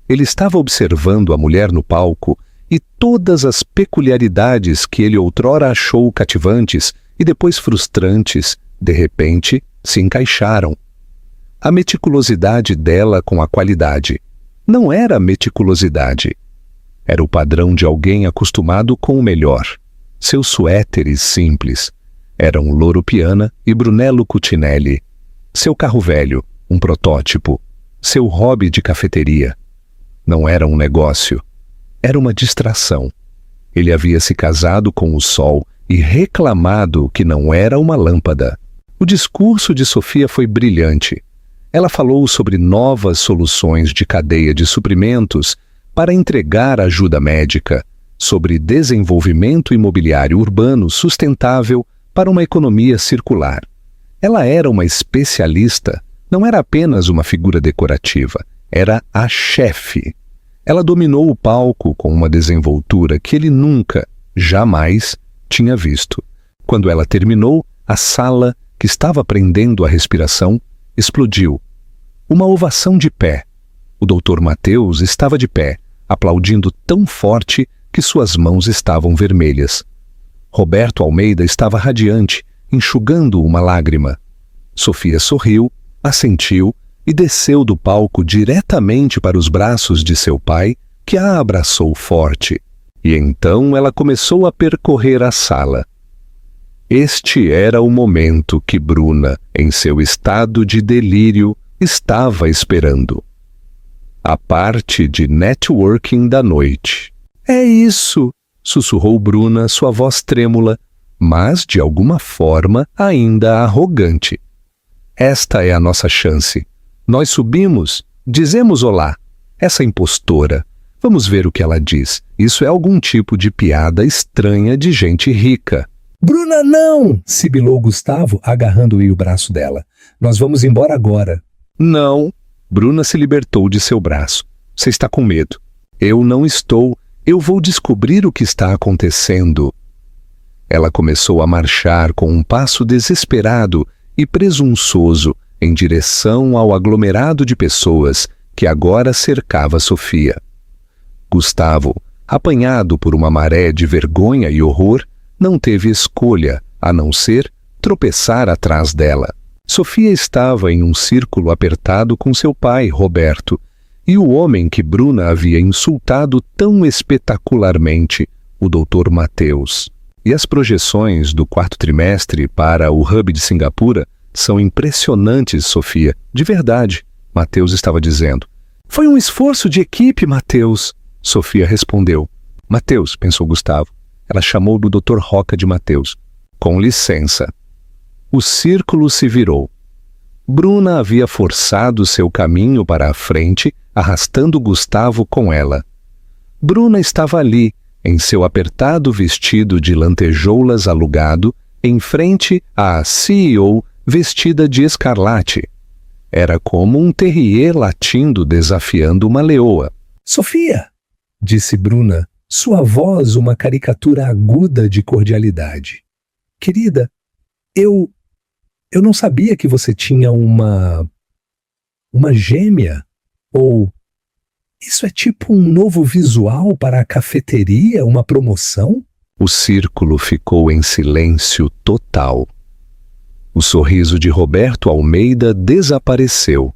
Ele estava observando a mulher no palco e todas as peculiaridades que ele outrora achou cativantes e depois frustrantes, de repente, se encaixaram. A meticulosidade dela com a qualidade. Não era meticulosidade. Era o padrão de alguém acostumado com o melhor. Seus suéteres simples eram Loro Piana e Brunello Cucinelli. Seu carro velho, um protótipo. Seu hobby de cafeteria. Não era um negócio. Era uma distração. Ele havia se casado com o sol e reclamado que não era uma lâmpada. O discurso de Sofia foi brilhante. Ela falou sobre novas soluções de cadeia de suprimentos para entregar ajuda médica, sobre desenvolvimento imobiliário urbano sustentável para uma economia circular. Ela era uma especialista, não era apenas uma figura decorativa, era a chefe. Ela dominou o palco com uma desenvoltura que ele nunca, jamais, tinha visto. Quando ela terminou, a sala, que estava prendendo a respiração, explodiu. Uma ovação de pé. O Dr. Mateus estava de pé, aplaudindo tão forte que suas mãos estavam vermelhas. Roberto Almeida estava radiante, enxugando uma lágrima. Sofia sorriu, assentiu e desceu do palco diretamente para os braços de seu pai, que a abraçou forte. E então ela começou a percorrer a sala. Este era o momento que Bruna, em seu estado de delírio, estava esperando. A parte de networking da noite. É isso, sussurrou Bruna, sua voz trêmula, mas de alguma forma ainda arrogante. Esta é a nossa chance. Nós subimos, dizemos olá. Essa impostora. Vamos ver o que ela diz. Isso é algum tipo de piada estranha de gente rica. Bruna, não! Sibilou Gustavo, agarrando-lhe o braço dela. Nós vamos embora agora. Não. Bruna se libertou de seu braço. Você está com medo. Eu não estou. Eu vou descobrir o que está acontecendo. Ela começou a marchar com um passo desesperado e presunçoso em direção ao aglomerado de pessoas que agora cercava Sofia. Gustavo, apanhado por uma maré de vergonha e horror, não teve escolha a não ser tropeçar atrás dela. Sofia estava em um círculo apertado com seu pai, Roberto, e o homem que Bruna havia insultado tão espetacularmente, o Dr. Mateus. E as projeções do quarto trimestre para o Hub de Singapura são impressionantes, Sofia. De verdade, Mateus estava dizendo. Foi um esforço de equipe, Mateus. Sofia respondeu. Mateus, pensou Gustavo. Ela chamou do Dr. Roca de Mateus. Com licença. O círculo se virou. Bruna havia forçado seu caminho para a frente, arrastando Gustavo com ela. Bruna estava ali, em seu apertado vestido de lantejoulas alugado, em frente à CEO vestida de escarlate. Era como um terrier latindo desafiando uma leoa. Sofia, disse Bruna, sua voz uma caricatura aguda de cordialidade. Querida, eu não sabia que você tinha uma gêmea, ou isso é tipo um novo visual para a cafeteria, uma promoção? O círculo ficou em silêncio total. O sorriso de Roberto Almeida desapareceu.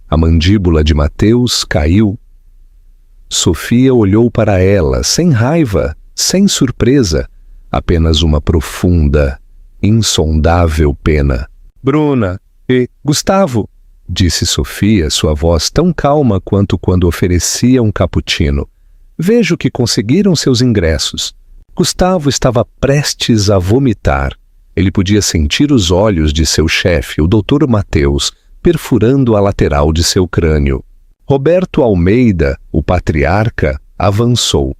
A mandíbula de Mateus caiu. Sofia olhou para ela, sem raiva, sem surpresa, apenas uma profunda, insondável pena. Bruna e Gustavo, disse Sofia, sua voz tão calma quanto quando oferecia um cappuccino. Vejo que conseguiram seus ingressos. Gustavo estava prestes a vomitar. Ele podia sentir os olhos de seu chefe, o Dr. Mateus, perfurando a lateral de seu crânio. Roberto Almeida, o patriarca, avançou.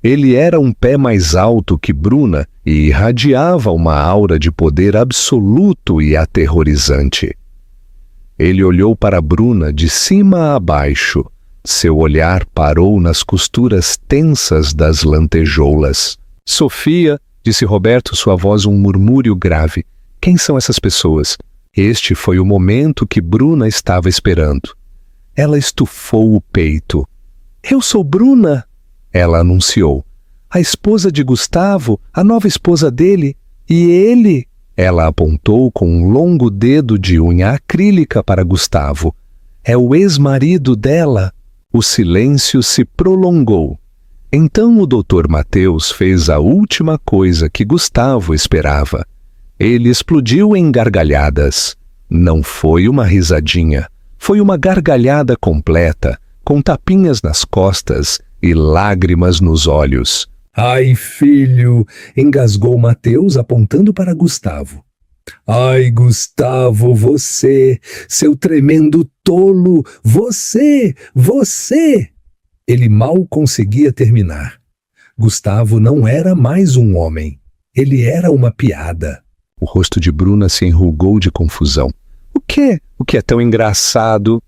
Ele era um pé mais alto que Bruna e irradiava uma aura de poder absoluto e aterrorizante. Ele olhou para Bruna de cima a baixo. Seu olhar parou nas costuras tensas das lantejoulas. Sofia, disse Roberto, sua voz um murmúrio grave. Quem são essas pessoas? Este foi o momento que Bruna estava esperando. Ela estufou o peito. Eu sou Bruna, ela anunciou. A esposa de Gustavo, a nova esposa dele, e ele... Ela apontou com um longo dedo de unha acrílica para Gustavo. É o ex-marido dela. O silêncio se prolongou. Então o Dr. Mateus fez a última coisa que Gustavo esperava. Ele explodiu em gargalhadas. Não foi uma risadinha. Foi uma gargalhada completa, com tapinhas nas costas e lágrimas nos olhos. Ai, filho, engasgou Mateus apontando para Gustavo. Ai, Gustavo, você, seu tremendo tolo, você! Ele mal conseguia terminar. Gustavo não era mais um homem. Ele era uma piada. O rosto de Bruna se enrugou de confusão. O quê? O que é tão engraçado?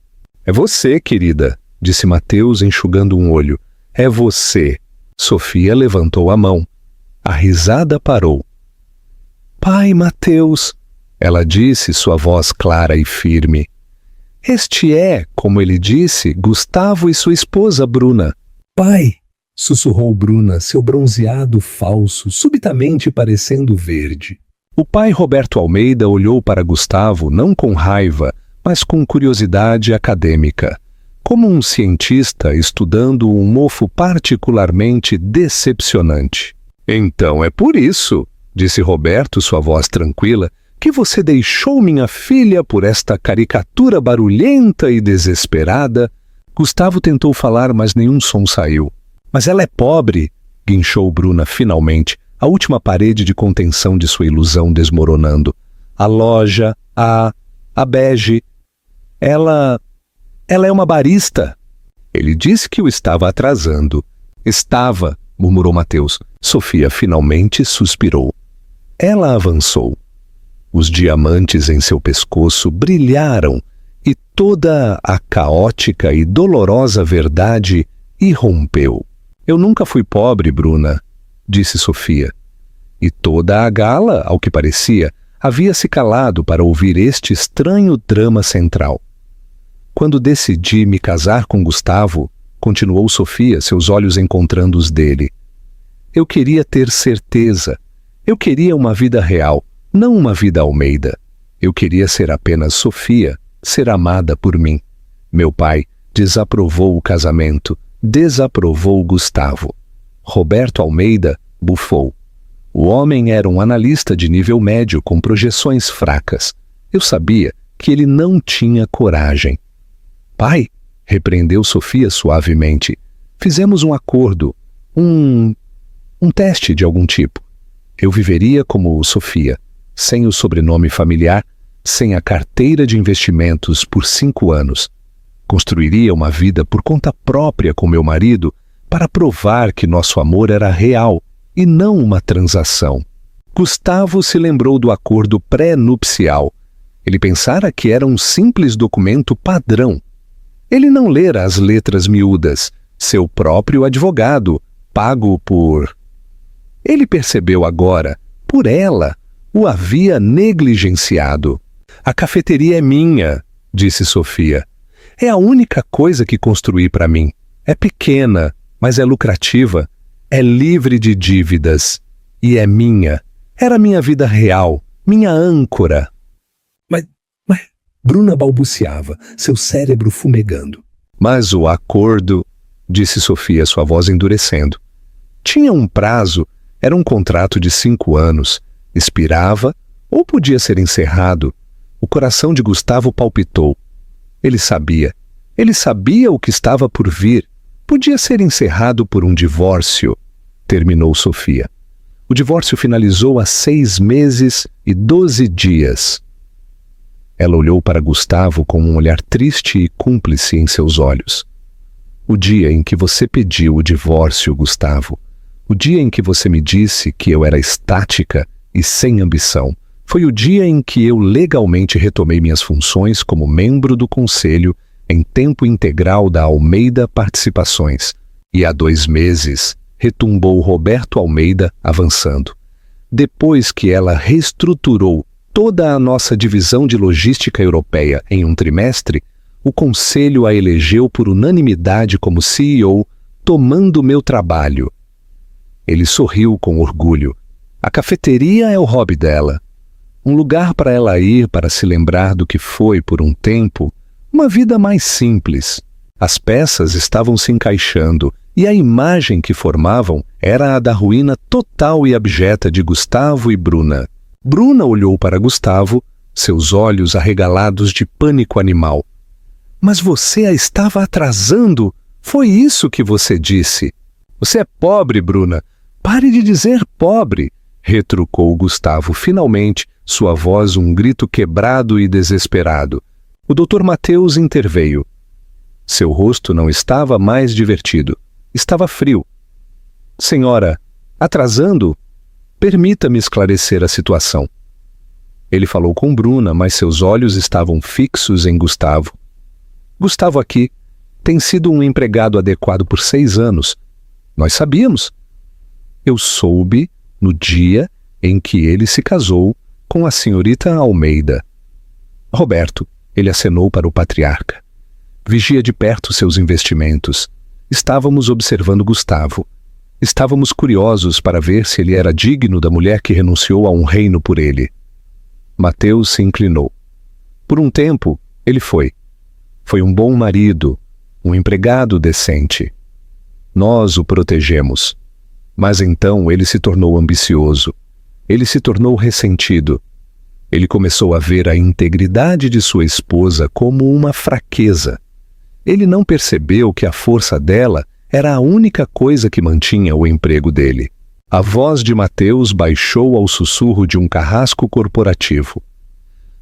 É você, querida, disse Mateus enxugando um olho. É você. Sofia levantou a mão. A risada parou. Pai Mateus, ela disse, sua voz clara e firme. Este é, como ele disse, Gustavo e sua esposa Bruna. Pai, sussurrou Bruna, seu bronzeado falso, subitamente parecendo verde. O pai Roberto Almeida olhou para Gustavo não com raiva, mas com curiosidade acadêmica. como um cientista estudando um mofo particularmente decepcionante. Então é por isso, disse Roberto, sua voz tranquila, que você deixou minha filha por esta caricatura barulhenta e desesperada. Gustavo tentou falar, mas nenhum som saiu. Mas ela é pobre, guinchou Bruna finalmente, a última parede de contenção de sua ilusão desmoronando. A loja, a bege, ela é uma barista. Ele disse que o estava atrasando. Estava, murmurou Mateus. Sofia finalmente suspirou. Ela avançou. Os diamantes em seu pescoço brilharam e toda a caótica e dolorosa verdade irrompeu. Eu nunca fui pobre, Bruna, disse Sofia. E toda a gala, ao que parecia, havia se calado para ouvir este estranho drama central. Quando decidi me casar com Gustavo, continuou Sofia, seus olhos encontrando os dele, eu queria ter certeza. Eu queria uma vida real, não uma vida Almeida. Eu queria ser apenas Sofia, ser amada por mim. Meu pai desaprovou o casamento, desaprovou Gustavo. Roberto Almeida bufou. O homem era um analista de nível médio com projeções fracas. Eu sabia que ele não tinha coragem. Pai, repreendeu Sofia suavemente, fizemos um acordo, um teste de algum tipo. Eu viveria como Sofia, sem o sobrenome familiar, sem a carteira de investimentos por 5 anos. Construiria uma vida por conta própria com meu marido para provar que nosso amor era real e não uma transação. Gustavo se lembrou do acordo pré-nupcial. Ele pensara que era um simples documento padrão. Ele não lera as letras miúdas, seu próprio advogado, pago por... Ele percebeu agora, por ela, o havia negligenciado. A cafeteria é minha, disse Sofia. É a única coisa que construí para mim. É pequena, mas é lucrativa. É livre de dívidas. E é minha. Era minha vida real, minha âncora. Mas... Bruna balbuciava, seu cérebro fumegando. Mas o acordo, disse Sofia, sua voz endurecendo. Tinha um prazo, era um contrato de 5 anos. Expirava ou podia ser encerrado. O coração de Gustavo palpitou. Ele sabia o que estava por vir. Podia ser encerrado por um divórcio, terminou Sofia. O divórcio finalizou há 6 meses e 12 dias. Ela olhou para Gustavo com um olhar triste e cúmplice em seus olhos. O dia em que você pediu o divórcio, Gustavo, o dia em que você me disse que eu era estática e sem ambição, foi o dia em que eu legalmente retomei minhas funções como membro do conselho em tempo integral da Almeida Participações. E há 2 meses, retumbou Roberto Almeida, avançando. Depois que ela reestruturou toda a nossa divisão de logística europeia em um trimestre, o conselho a elegeu por unanimidade como CEO, tomando meu trabalho. Ele sorriu com orgulho. A cafeteria é o hobby dela. Um lugar para ela ir para se lembrar do que foi, por um tempo, uma vida mais simples. As peças estavam se encaixando e a imagem que formavam era a da ruína total e abjeta de Gustavo e Bruna. Bruna olhou para Gustavo, seus olhos arregalados de pânico animal. Mas você a estava atrasando. Foi isso que você disse. Você é pobre, Bruna. Pare de dizer pobre, retrucou Gustavo finalmente, sua voz um grito quebrado e desesperado. O Dr. Mateus interveio. Seu rosto não estava mais divertido. Estava frio. Senhora, atrasando? Permita-me esclarecer a situação. Ele falou com Bruna, mas seus olhos estavam fixos em Gustavo. Gustavo aqui tem sido um empregado adequado por 6 anos. Nós sabíamos. Eu soube no dia em que ele se casou com a senhorita Almeida. Roberto, ele acenou para o patriarca. Vigia de perto seus investimentos. Estávamos observando Gustavo. Estávamos curiosos para ver se ele era digno da mulher que renunciou a um reino por ele. Mateus se inclinou. Por um tempo, ele foi. Foi um bom marido, um empregado decente. Nós o protegemos. Mas então ele se tornou ambicioso. Ele se tornou ressentido. Ele começou a ver a integridade de sua esposa como uma fraqueza. Ele não percebeu que a força dela era a única coisa que mantinha o emprego dele. A voz de Mateus baixou ao sussurro de um carrasco corporativo.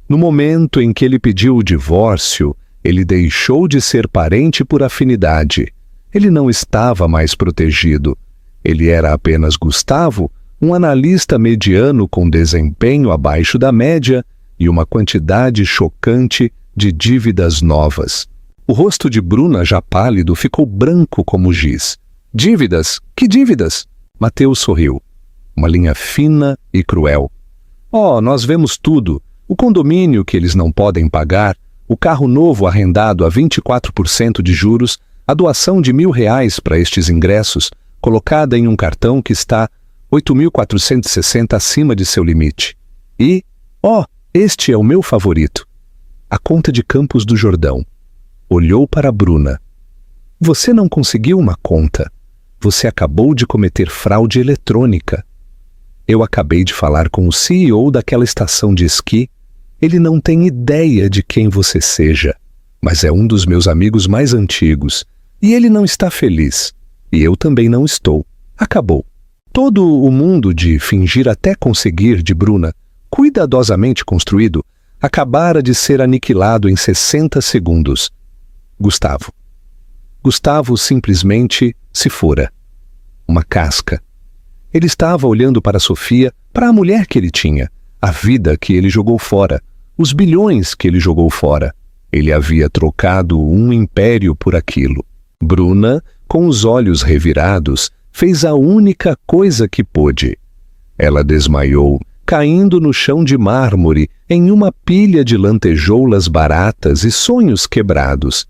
No momento em que ele pediu o divórcio, ele deixou de ser parente por afinidade. Ele não estava mais protegido. Ele era apenas Gustavo, um analista mediano com desempenho abaixo da média e uma quantidade chocante de dívidas novas. O rosto de Bruna, já pálido, ficou branco como giz. Dívidas? Que dívidas? Mateus sorriu. Uma linha fina e cruel. Oh, nós vemos tudo. O condomínio que eles não podem pagar, o carro novo arrendado a 24% de juros, a doação de R$1.000 para estes ingressos, colocada em um cartão que está 8.460 acima de seu limite. E, este é o meu favorito. A conta de Campos do Jordão. Olhou para Bruna. Você não conseguiu uma conta. Você acabou de cometer fraude eletrônica. Eu acabei de falar com o CEO daquela estação de esqui. Ele não tem ideia de quem você seja, mas é um dos meus amigos mais antigos, e ele não está feliz. E eu também não estou. Acabou. Todo o mundo de fingir até conseguir de Bruna, cuidadosamente construído, acabara de ser aniquilado em 60 segundos. Gustavo simplesmente se fora. Uma casca. Ele estava olhando para Sofia, para a mulher que ele tinha, a vida que ele jogou fora, os bilhões que ele jogou fora. Ele havia trocado um império por aquilo. Bruna, com os olhos revirados, fez a única coisa que pôde. Ela desmaiou, caindo no chão de mármore, em uma pilha de lantejoulas baratas e sonhos quebrados.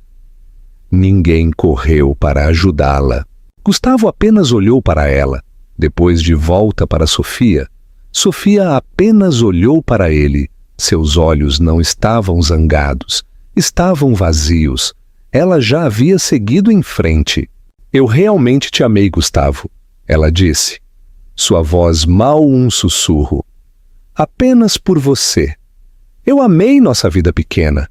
Ninguém correu para ajudá-la. Gustavo apenas olhou para ela, depois de volta para Sofia. Sofia apenas olhou para ele. Seus olhos não estavam zangados, estavam vazios. Ela já havia seguido em frente. Eu realmente te amei, Gustavo, ela disse. Sua voz mal um sussurro. Apenas por você. Eu amei nossa vida pequena.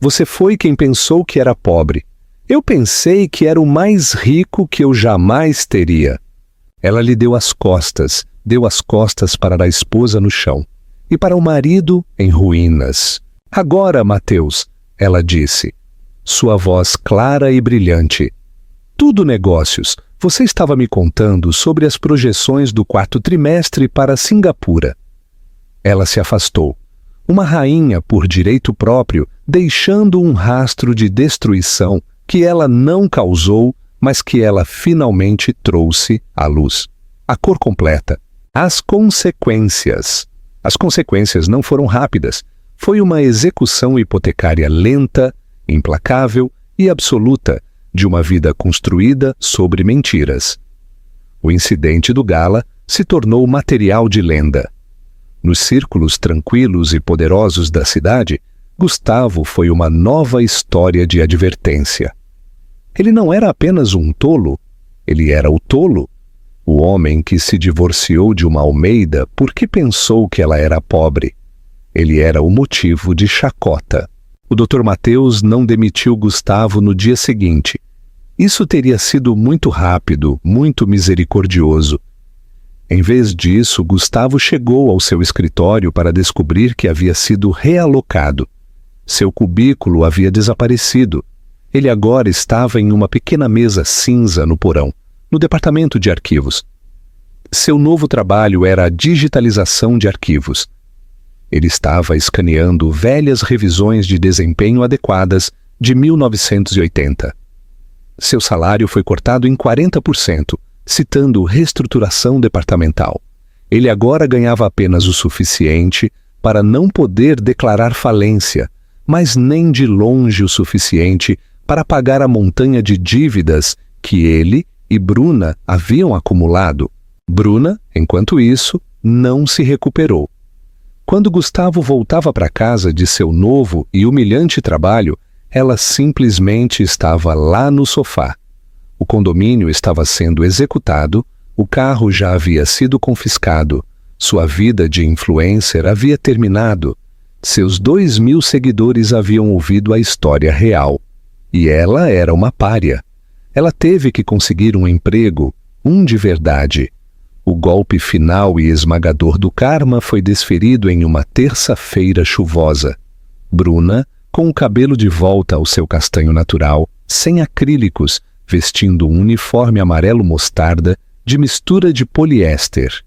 Você foi quem pensou que era pobre. Eu pensei que era o mais rico que eu jamais teria. Ela lhe deu as costas para a esposa no chão e para o marido em ruínas. Agora, Mateus, ela disse, sua voz clara e brilhante. Tudo negócios. Você estava me contando sobre as projeções do 4º trimestre para Singapura. Ela se afastou. Uma rainha por direito próprio, deixando um rastro de destruição que ela não causou, mas que ela finalmente trouxe à luz. A cor completa. As consequências. As consequências não foram rápidas. Foi uma execução hipotecária lenta, implacável e absoluta de uma vida construída sobre mentiras. O incidente do Gala se tornou material de lenda. Nos círculos tranquilos e poderosos da cidade, Gustavo foi uma nova história de advertência. Ele não era apenas um tolo, ele era o tolo. O homem que se divorciou de uma Almeida porque pensou que ela era pobre. Ele era o motivo de chacota. O Dr. Mateus não demitiu Gustavo no dia seguinte. Isso teria sido muito rápido, muito misericordioso. Em vez disso, Gustavo chegou ao seu escritório para descobrir que havia sido realocado. Seu cubículo havia desaparecido. Ele agora estava em uma pequena mesa cinza no porão, no departamento de arquivos. Seu novo trabalho era a digitalização de arquivos. Ele estava escaneando velhas revisões de desempenho adequadas de 1980. Seu salário foi cortado em 40%, citando reestruturação departamental. Ele agora ganhava apenas o suficiente para não poder declarar falência, mas nem de longe o suficiente para pagar a montanha de dívidas que ele e Bruna haviam acumulado. Bruna, enquanto isso, não se recuperou. Quando Gustavo voltava para casa de seu novo e humilhante trabalho, Ela simplesmente estava lá no sofá. O condomínio estava sendo executado, o carro já havia sido confiscado, sua vida de influencer havia terminado, seus 2.000 seguidores haviam ouvido a história real. E ela era uma pária. Ela teve que conseguir um emprego, um de verdade. O golpe final e esmagador do karma foi desferido em uma terça-feira chuvosa. Bruna, com o cabelo de volta ao seu castanho natural, sem acrílicos, vestindo um uniforme amarelo mostarda de mistura de poliéster.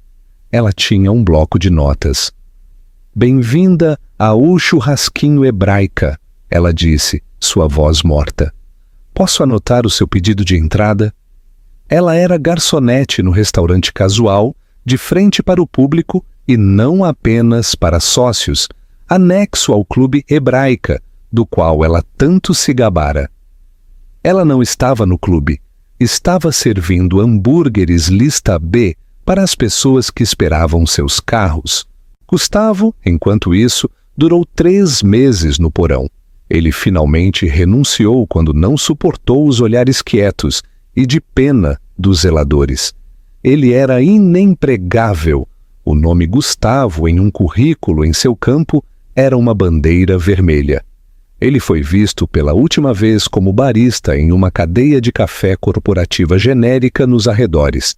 Ela tinha um bloco de notas. "Bem-vinda a O Churrasquinho Hebraica", ela disse, sua voz morta. "Posso anotar o seu pedido de entrada?" Ela era garçonete no restaurante casual, de frente para o público e não apenas para sócios, anexo ao Clube Hebraica, do qual ela tanto se gabara. Ela não estava no clube, estava servindo hambúrgueres lista B para as pessoas que esperavam seus carros. Gustavo, enquanto isso, durou 3 meses no porão. Ele finalmente renunciou quando não suportou os olhares quietos e de pena dos zeladores. Ele era inempregável. O nome Gustavo em um currículo em seu campo era uma bandeira vermelha. Ele foi visto pela última vez como barista em uma cadeia de café corporativa genérica nos arredores.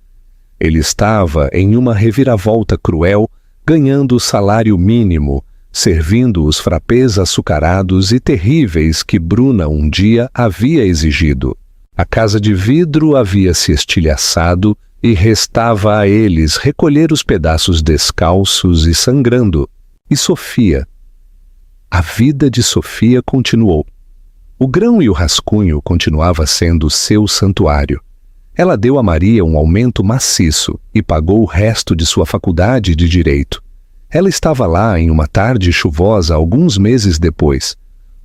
Ele estava em uma reviravolta cruel, ganhando o salário mínimo, servindo os frappés açucarados e terríveis que Bruna um dia havia exigido. A casa de vidro havia se estilhaçado e restava a eles recolher os pedaços descalços e sangrando. E Sofia? A vida de Sofia continuou. O grão e o rascunho continuava sendo seu santuário. Ela deu a Maria um aumento maciço e pagou o resto de sua faculdade de Direito. Ela estava lá em uma tarde chuvosa alguns meses depois.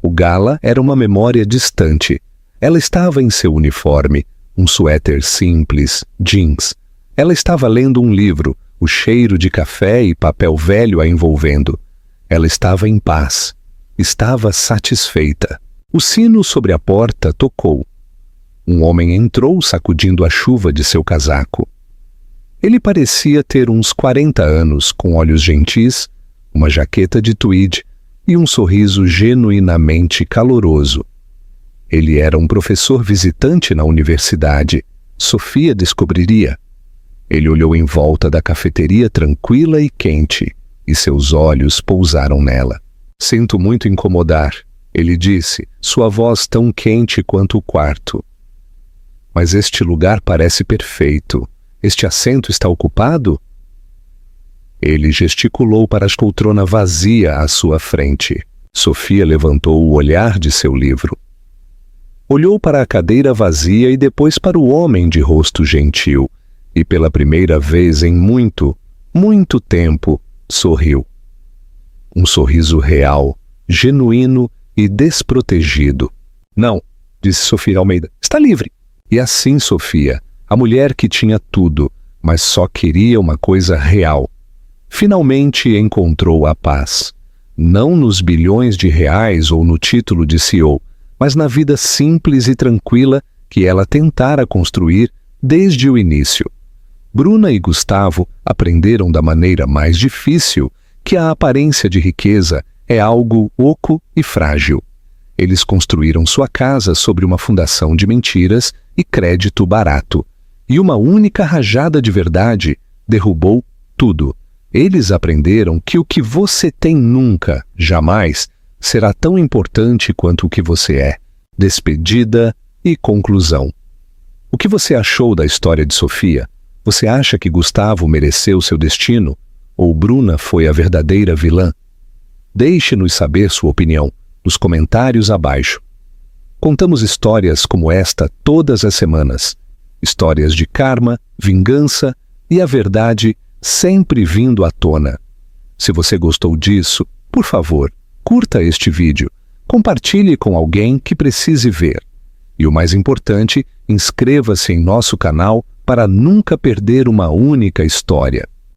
O gala era uma memória distante. Ela estava em seu uniforme, um suéter simples, jeans. Ela estava lendo um livro, o cheiro de café e papel velho a envolvendo. Ela estava em paz. Estava satisfeita. O sino sobre a porta tocou. Um homem entrou sacudindo a chuva de seu casaco. Ele parecia ter uns 40 anos, com olhos gentis, uma jaqueta de tweed e um sorriso genuinamente caloroso. Ele era um professor visitante na universidade. Sofia descobriria. Ele olhou em volta da cafeteria tranquila e quente, e seus olhos pousaram nela. "Sinto muito incomodar", ele disse, sua voz tão quente quanto o quarto. "Mas este lugar parece perfeito. Este assento está ocupado?" Ele gesticulou para a poltrona vazia à sua frente. Sofia levantou o olhar de seu livro. Olhou para a cadeira vazia e depois para o homem de rosto gentil, e pela primeira vez em muito, muito tempo, sorriu. Um sorriso real, genuíno e desprotegido. "Não", disse Sofia Almeida, "está livre." E assim Sofia, a mulher que tinha tudo, mas só queria uma coisa real, finalmente encontrou a paz. Não nos bilhões de reais ou no título de CEO, mas na vida simples e tranquila que ela tentara construir desde o início. Bruna e Gustavo aprenderam da maneira mais difícil que a aparência de riqueza é algo oco e frágil. Eles construíram sua casa sobre uma fundação de mentiras e crédito barato, e uma única rajada de verdade derrubou tudo. Eles aprenderam que o que você tem nunca, jamais, será tão importante quanto o que você é. Despedida e conclusão. O que você achou da história de Sofia? Você acha que Gustavo mereceu seu destino? Ou Bruna foi a verdadeira vilã? Deixe-nos saber sua opinião nos comentários abaixo. Contamos histórias como esta todas as semanas. Histórias de karma, vingança e a verdade sempre vindo à tona. Se você gostou disso, por favor, curta este vídeo, compartilhe com alguém que precise ver. E o mais importante, inscreva-se em nosso canal para nunca perder uma única história.